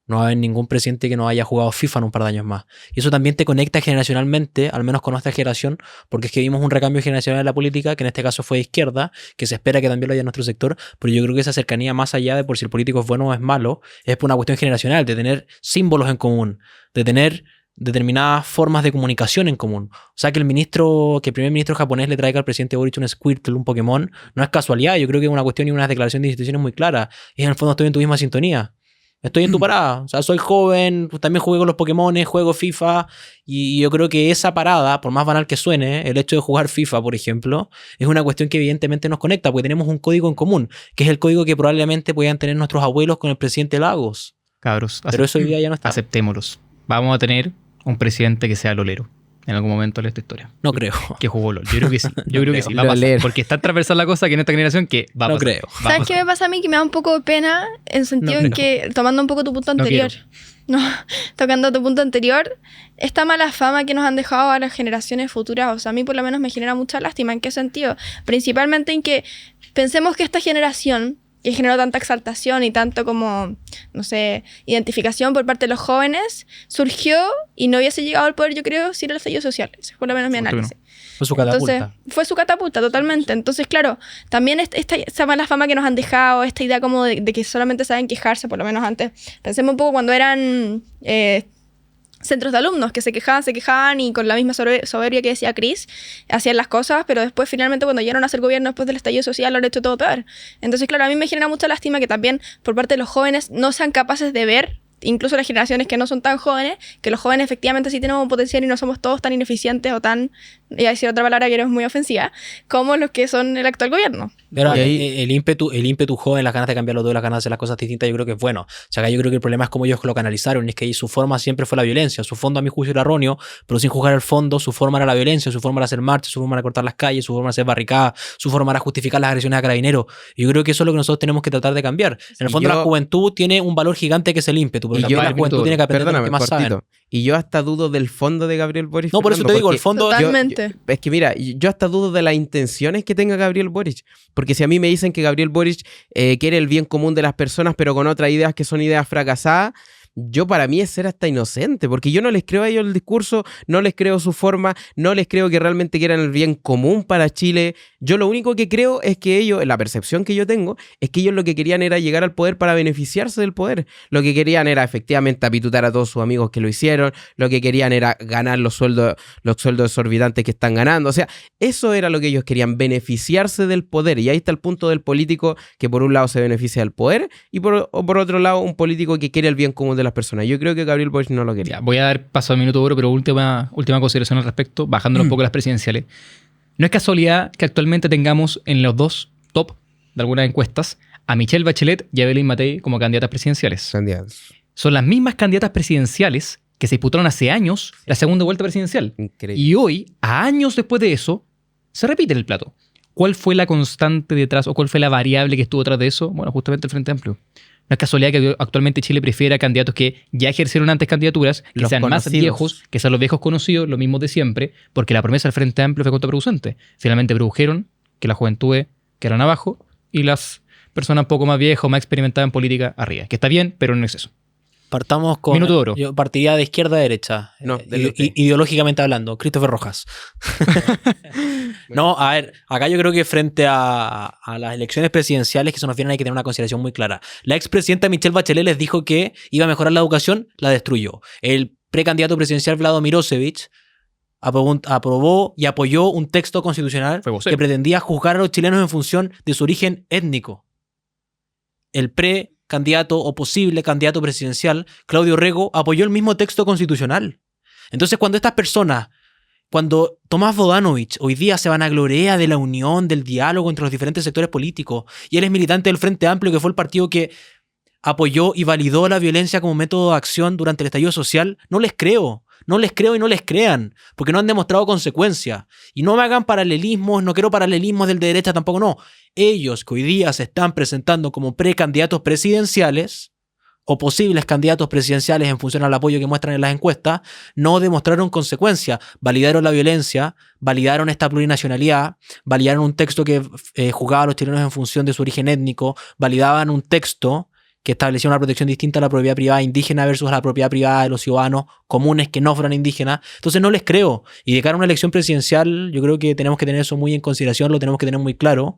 No va a haber ningún presidente que no haya jugado FIFA en un par de años más. Y eso también te conecta generacionalmente, al menos con nuestra generación, porque es que vimos un recambio generacional en la política, que en este caso fue de izquierda, que se espera que también lo haya en nuestro sector, pero yo creo que esa cercanía, más allá de por si el político es bueno o es malo, es por una cuestión generacional, de tener símbolos en común, de tener determinadas formas de comunicación en común. O sea, que el primer ministro japonés le traiga al presidente Boric un Squirtle, un Pokémon, no es casualidad. Yo creo que es una cuestión y una declaración de instituciones muy clara. Y en el fondo estoy en tu misma sintonía. Estoy en tu parada, o sea, soy joven, también jugué con los Pokémon, juego FIFA, y yo creo que esa parada, por más banal que suene, el hecho de jugar FIFA, por ejemplo, es una cuestión que evidentemente nos conecta, porque tenemos un código en común, que es el código que probablemente puedan tener nuestros abuelos con el presidente Lagos. Cabros, pero eso hoy día ya no está. Aceptémoslos. Vamos a tener un presidente que sea lolero. en algún momento de esta historia. No creo. Que jugó LOL. Yo creo que sí. Yo creo que sí. Va a Lo pasar. leer. Porque es tan transversal la cosa que en esta generación que va a No pasar. creo. Va a ¿Sabes pasar. qué me pasa a mí? Que me da un poco de pena en el sentido en que, tomando un poco tu punto No anterior, no, tocando tu punto anterior, esta mala fama que nos han dejado a las generaciones futuras, o sea, a mí por lo menos me genera mucha lástima. ¿En qué sentido? Principalmente en que pensemos que esta generación, que generó tanta exaltación y tanto como, no sé, identificación por parte de los jóvenes, surgió y no hubiese llegado al poder, yo creo, sin el estallido social. Ese es por lo menos mi Por qué no? análisis. Fue su catapulta. Entonces, fue su catapulta totalmente. Entonces, claro, también esta mala fama que nos han dejado, esta idea como de que solamente saben quejarse, por lo menos antes. Pensemos un poco cuando eran centros de alumnos que se quejaban y con la misma soberbia que decía Chris, hacían las cosas, pero después finalmente cuando llegaron a ser gobierno después del estallido social lo han hecho todo peor. Entonces, claro, a mí me genera mucha lástima que también por parte de los jóvenes no sean capaces de ver, incluso las generaciones que no son tan jóvenes, que los jóvenes efectivamente sí tenemos potencial y no somos todos tan ineficientes o tan, iba a decir otra palabra que no es muy ofensiva, como los que son el actual gobierno. Pero Y ahí- el ímpetu joven, las ganas de cambiarlo todo, las ganas de hacer las cosas distintas, yo creo que es bueno. O sea, acá yo creo que el problema es cómo ellos lo canalizaron, y es que ahí su forma siempre fue la violencia. Su fondo, a mi juicio, era erróneo, pero sin juzgar el fondo, su forma era la violencia, su forma era hacer marchas, su forma era cortar las calles, su forma era hacer barricadas, su forma era justificar las agresiones a carabineros. Y yo creo que eso es lo que nosotros tenemos que tratar de cambiar. En el Y fondo, yo- la juventud tiene un valor gigante que es el ímpetu, porque Y yo- la juventud tiene que aprender de los Perdóname, que más cortito. saben. Y yo hasta dudo del fondo de Gabriel Boric. No, por eso Fernando, te digo, el porque fondo... Totalmente. es que mira, yo hasta dudo de las intenciones que tenga Gabriel Boric. Porque si a mí me dicen que Gabriel Boric quiere el bien común de las personas, pero con otras ideas que son ideas fracasadas, yo para mí es ser hasta inocente, porque yo no les creo a ellos el discurso, no les creo su forma, no les creo que realmente quieran el bien común para Chile. Yo lo único que creo es que ellos, la percepción que yo tengo, es que ellos lo que querían era llegar al poder para beneficiarse del poder. Lo que querían era efectivamente apitutar a todos sus amigos que lo hicieron, lo que querían era ganar los sueldos exorbitantes que están ganando. O sea, eso era lo que ellos querían, beneficiarse del poder. Y ahí está el punto del político que por un lado se beneficia del poder y por otro lado un político que quiere el bien común de las personas. Yo creo que Gabriel Boric no lo quería. Ya, voy a dar paso al minuto oro, pero última consideración al respecto, bajando un poco las presidenciales. No es casualidad que actualmente tengamos en los dos top de algunas encuestas a Michelle Bachelet y a Evelyn Matei como candidatas presidenciales. Candidatos. Son las mismas candidatas presidenciales que se disputaron hace años la segunda vuelta presidencial. Increíble. Y hoy, a años después de eso, se repite el plato. ¿Cuál fue la constante detrás o cuál fue la variable que estuvo detrás de eso? Bueno, justamente el Frente Amplio. No es casualidad que actualmente Chile prefiera candidatos que ya ejercieron antes candidaturas, que Los sean más conocidos. viejos, que sean los viejos conocidos, lo mismo de siempre, porque la promesa del Frente Amplio fue contraproducente. Finalmente produjeron que la juventud quedaron abajo y las personas un poco más viejas o más experimentadas en política arriba. Que está bien, pero en exceso. Partamos con... Minuto de oro. Yo partiría de izquierda a derecha. No, del usted. Ideológicamente hablando. Christopher Rojas. No, a ver, acá yo creo que frente a las elecciones presidenciales que se nos vienen hay que tener una consideración muy clara. La expresidenta Michelle Bachelet les dijo que iba a mejorar la educación, la destruyó. El precandidato presidencial Vlado Mirosevic aprobó y apoyó un texto constitucional Fue vocero. que pretendía juzgar a los chilenos en función de su origen étnico. El precandidato o posible candidato presidencial, Claudio Rego, apoyó el mismo texto constitucional. Entonces, cuando estas personas, cuando Tomás Bodanovich hoy día se vanagloria de la unión, del diálogo entre los diferentes sectores políticos, y él es militante del Frente Amplio, que fue el partido que apoyó y validó la violencia como método de acción durante el estallido social, no les creo. No les creo y no les crean, porque no han demostrado consecuencia. Y no me hagan paralelismos, no quiero paralelismos del de derecha tampoco, no. Ellos que hoy día se están presentando como precandidatos presidenciales o posibles candidatos presidenciales en función al apoyo que muestran en las encuestas, no demostraron consecuencia. Validaron la violencia, validaron esta plurinacionalidad, validaron un texto que juzgaba a los chilenos en función de su origen étnico, validaban un texto que establecía una protección distinta a la propiedad privada indígena versus la propiedad privada de los ciudadanos comunes que no fueran indígenas. Entonces no les creo. Y de cara a una elección presidencial, yo creo que tenemos que tener eso muy en consideración, lo tenemos que tener muy claro.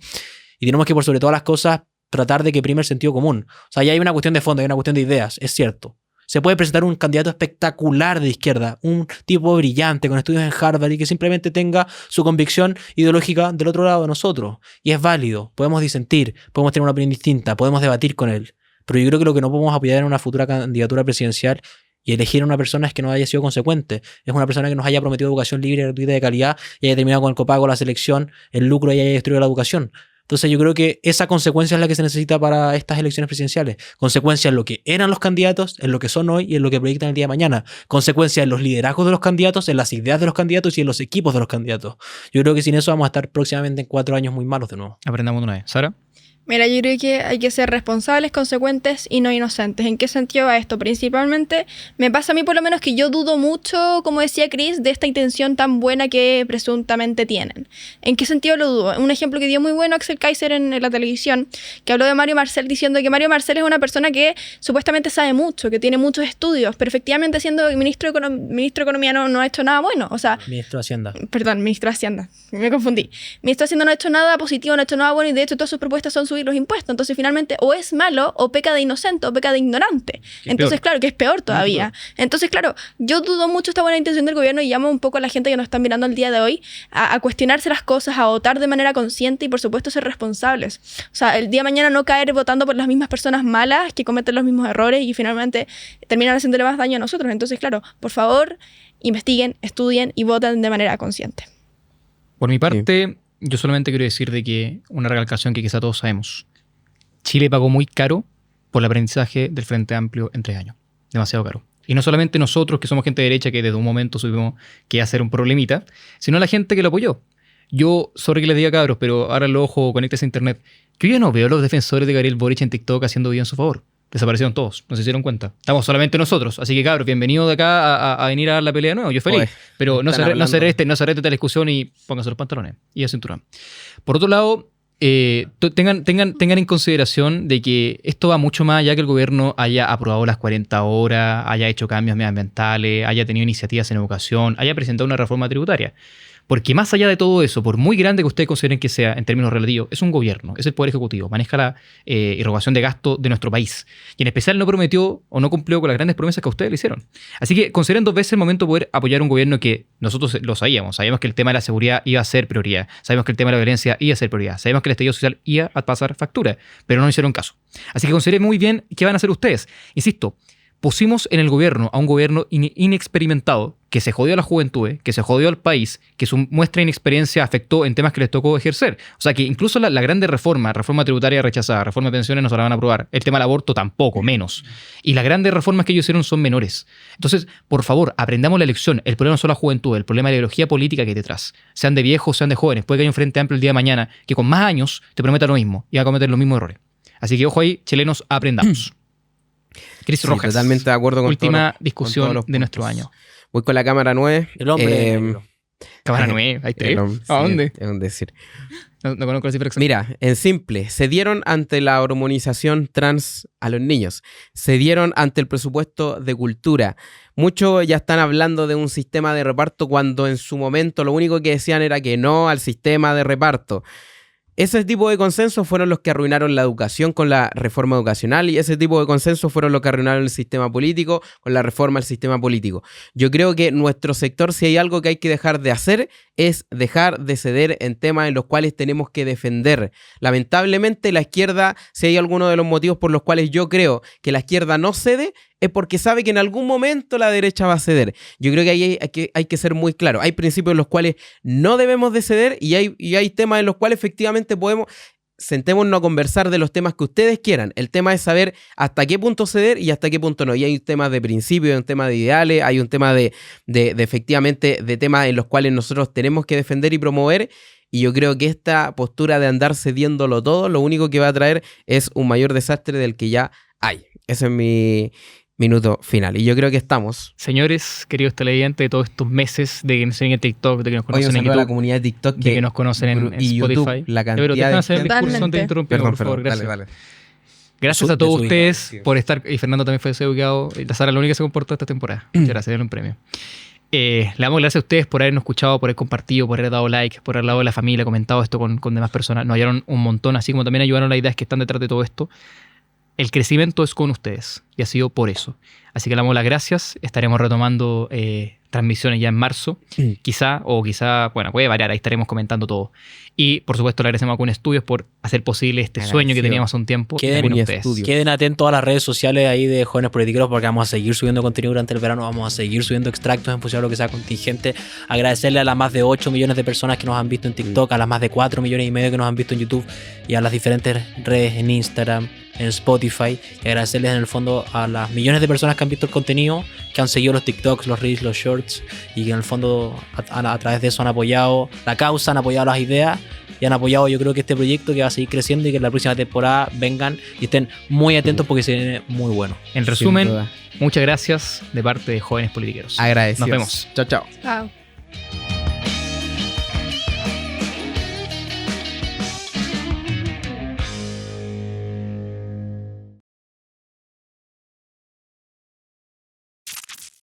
Y tenemos que, por sobre todas las cosas, tratar de que prime el sentido común. O sea, ya hay una cuestión de fondo, hay una cuestión de ideas, es cierto. Se puede presentar un candidato espectacular de izquierda, un tipo brillante con estudios en Harvard y que simplemente tenga su convicción ideológica del otro lado de nosotros. Y es válido, podemos disentir, podemos tener una opinión distinta, podemos debatir con él. Pero yo creo que lo que no podemos apoyar en una futura candidatura presidencial y elegir a una persona es que no haya sido consecuente. Es una persona que nos haya prometido educación libre, gratuita, de calidad y haya terminado con el copago, la selección, el lucro y haya destruido la educación. Entonces yo creo que esa consecuencia es la que se necesita para estas elecciones presidenciales. Consecuencia en lo que eran los candidatos, en lo que son hoy y en lo que proyectan el día de mañana. Consecuencia en los liderazgos de los candidatos, en las ideas de los candidatos y en los equipos de los candidatos. Yo creo que sin eso vamos a estar próximamente en 4 años muy malos de nuevo. Aprendamos una vez. Sara. Mira, yo creo que hay que ser responsables, consecuentes y no inocentes. ¿En qué sentido va esto? Principalmente, me pasa a mí por lo menos que yo dudo mucho, como decía Chris, de esta intención tan buena que presuntamente tienen. ¿En qué sentido lo dudo? Un ejemplo que dio muy bueno Axel Kaiser en la televisión, que habló de Mario Marcel diciendo que Mario Marcel es una persona que supuestamente sabe mucho, que tiene muchos estudios, pero efectivamente siendo ministro de Economía no ha hecho nada bueno. O sea, Ministro de Hacienda. Perdón, ministro de Hacienda, me confundí. Ministro de Hacienda no ha hecho nada positivo, no ha hecho nada bueno y de hecho todas sus propuestas son subir los impuestos. Entonces finalmente o es malo o peca de inocente o peca de ignorante. Entonces claro, que es peor todavía. Entonces claro, yo dudo mucho esta buena intención del gobierno y llamo un poco a la gente que nos están mirando el día de hoy a cuestionarse las cosas, a votar de manera consciente y por supuesto ser responsables. O sea, el día de mañana no caer votando por las mismas personas malas que cometen los mismos errores y finalmente terminan haciéndole más daño a nosotros. Entonces claro, por favor, investiguen, estudien y voten de manera consciente. Por mi parte, yo solamente quiero decir de que una recalcación que quizá todos sabemos. Chile pagó muy caro por el aprendizaje del Frente Amplio en 3 años. Demasiado caro. Y no solamente nosotros, que somos gente de derecha, que desde un momento supimos que iba a ser un problemita, sino la gente que lo apoyó. Yo, sorry que les diga cabros, pero ahora el ojo, conéctese a internet. Yo ya no veo a los defensores de Gabriel Boric en TikTok haciendo video en su favor. Desaparecieron todos, no se dieron cuenta. Estamos solamente nosotros. Así que cabros, bienvenidos de acá a venir a dar la pelea de nuevo. Yo feliz. Oye, pero no se reste esta discusión y pónganse los pantalones y el cinturón. Por otro lado, tengan en consideración de que esto va mucho más allá que el gobierno haya aprobado las 40 horas, haya hecho cambios medioambientales, haya tenido iniciativas en educación, haya presentado una reforma tributaria. Porque más allá de todo eso, por muy grande que ustedes consideren que sea en términos relativos, es un gobierno, es el Poder Ejecutivo, maneja la erogación de gasto de nuestro país. Y en especial no prometió o no cumplió con las grandes promesas que a ustedes le hicieron. Así que consideren 2 veces el momento de poder apoyar un gobierno que nosotros lo sabíamos. Sabíamos que el tema de la seguridad iba a ser prioridad. Sabíamos que el tema de la violencia iba a ser prioridad. Sabíamos que el estallido social iba a pasar factura, pero no hicieron caso. Así que consideren muy bien qué van a hacer ustedes. Insisto, pusimos en el gobierno a un gobierno inexperimentado, que se jodió a la juventud, que se jodió al país, que su muestra de inexperiencia afectó en temas que les tocó ejercer. O sea que incluso la grande reforma tributaria rechazada, reforma de pensiones no se la van a aprobar, el tema del aborto tampoco, menos. Y las grandes reformas que ellos hicieron son menores. Entonces, por favor, aprendamos la lección. El problema no son la juventud, el problema es la ideología política que hay detrás. Sean de viejos, sean de jóvenes. Puede que haya un Frente Amplio el día de mañana que con más años te prometa lo mismo y va a cometer los mismos errores. Así que ojo ahí, chilenos, aprendamos. Cris Rojas. Totalmente de acuerdo con última con discusión todos de nuestro año. Voy con la cámara 9. El hombre negro. Cámara 9, ahí te. ¿A dónde? Es un decir. No conozco la cifra exacta. Mira, en simple, se dieron ante la hormonización trans a los niños, se dieron ante el presupuesto de cultura. Muchos ya están hablando de un sistema de reparto cuando en su momento lo único que decían era que no al sistema de reparto. Ese tipo de consensos fueron los que arruinaron la educación con la reforma educacional y ese tipo de consensos fueron los que arruinaron el sistema político con la reforma del sistema político. Yo creo que nuestro sector, si hay algo que hay que dejar de hacer, es dejar de ceder en temas en los cuales tenemos que defender. Lamentablemente la izquierda, si hay alguno de los motivos por los cuales yo creo que la izquierda no cede, es porque sabe que en algún momento la derecha va a ceder. Yo creo que ahí hay que ser muy claro. Hay principios en los cuales no debemos de ceder y hay temas en los cuales efectivamente podemos... Sentémonos a conversar de los temas que ustedes quieran. El tema es saber hasta qué punto ceder y hasta qué punto no. Y hay un tema de principios, hay un tema de ideales, hay un tema de efectivamente de temas en los cuales nosotros tenemos que defender y promover. Y yo creo que esta postura de andar cediéndolo todo, lo único que va a traer es un mayor desastre del que ya hay. Ese es mi minuto final. Y yo creo que estamos. Señores, queridos televidentes, de todos estos meses de que nos siguen en TikTok, de que nos conocen en a la YouTube, comunidad de TikTok, de que nos conocen en y Spotify. YouTube, la Ya, pero cantidad déjame de hacer el gente. discurso antes de interrumpir, por favor. Gracias. Dale. Gracias a De todos su ustedes hija. por estar, y Fernando también fue educado. La Sara la única que se comportó esta temporada. Muchas gracias, denle un premio. Le damos gracias a ustedes por habernos escuchado, por haber compartido, por haber dado like, por haber hablado de la familia, comentado esto con demás personas. Nos ayudaron un montón, así como también ayudaron las ideas que están detrás de todo esto. El crecimiento es con ustedes y ha sido por eso. Así que le damos las gracias. Estaremos retomando transmisiones ya en marzo, quizá, bueno, puede variar, ahí estaremos comentando todo. Y por supuesto le agradecemos a Kun Studios por hacer posible este sueño que teníamos hace un tiempo. Queden ustedes. Queden atentos a las redes sociales ahí de Jóvenes Politiqueros, porque vamos a seguir subiendo contenido durante el verano, vamos a seguir subiendo extractos en función a lo que sea contingente. Agradecerle a las más de 8 millones de personas que nos han visto en TikTok, a las más de 4 millones y medio que nos han visto en YouTube y a las diferentes redes en Instagram, en Spotify, y agradecerles en el fondo a las millones de personas que han visto el contenido, que han seguido los TikToks, los Reels, los Shorts, y que en el fondo a través de eso han apoyado la causa, han apoyado las ideas y han apoyado, yo creo, que este proyecto que va a seguir creciendo y que en la próxima temporada vengan y estén muy atentos porque se viene muy bueno. En resumen, muchas gracias de parte de Jóvenes Politiqueros. Agradecidos. Nos vemos. Chao, chao. Chao.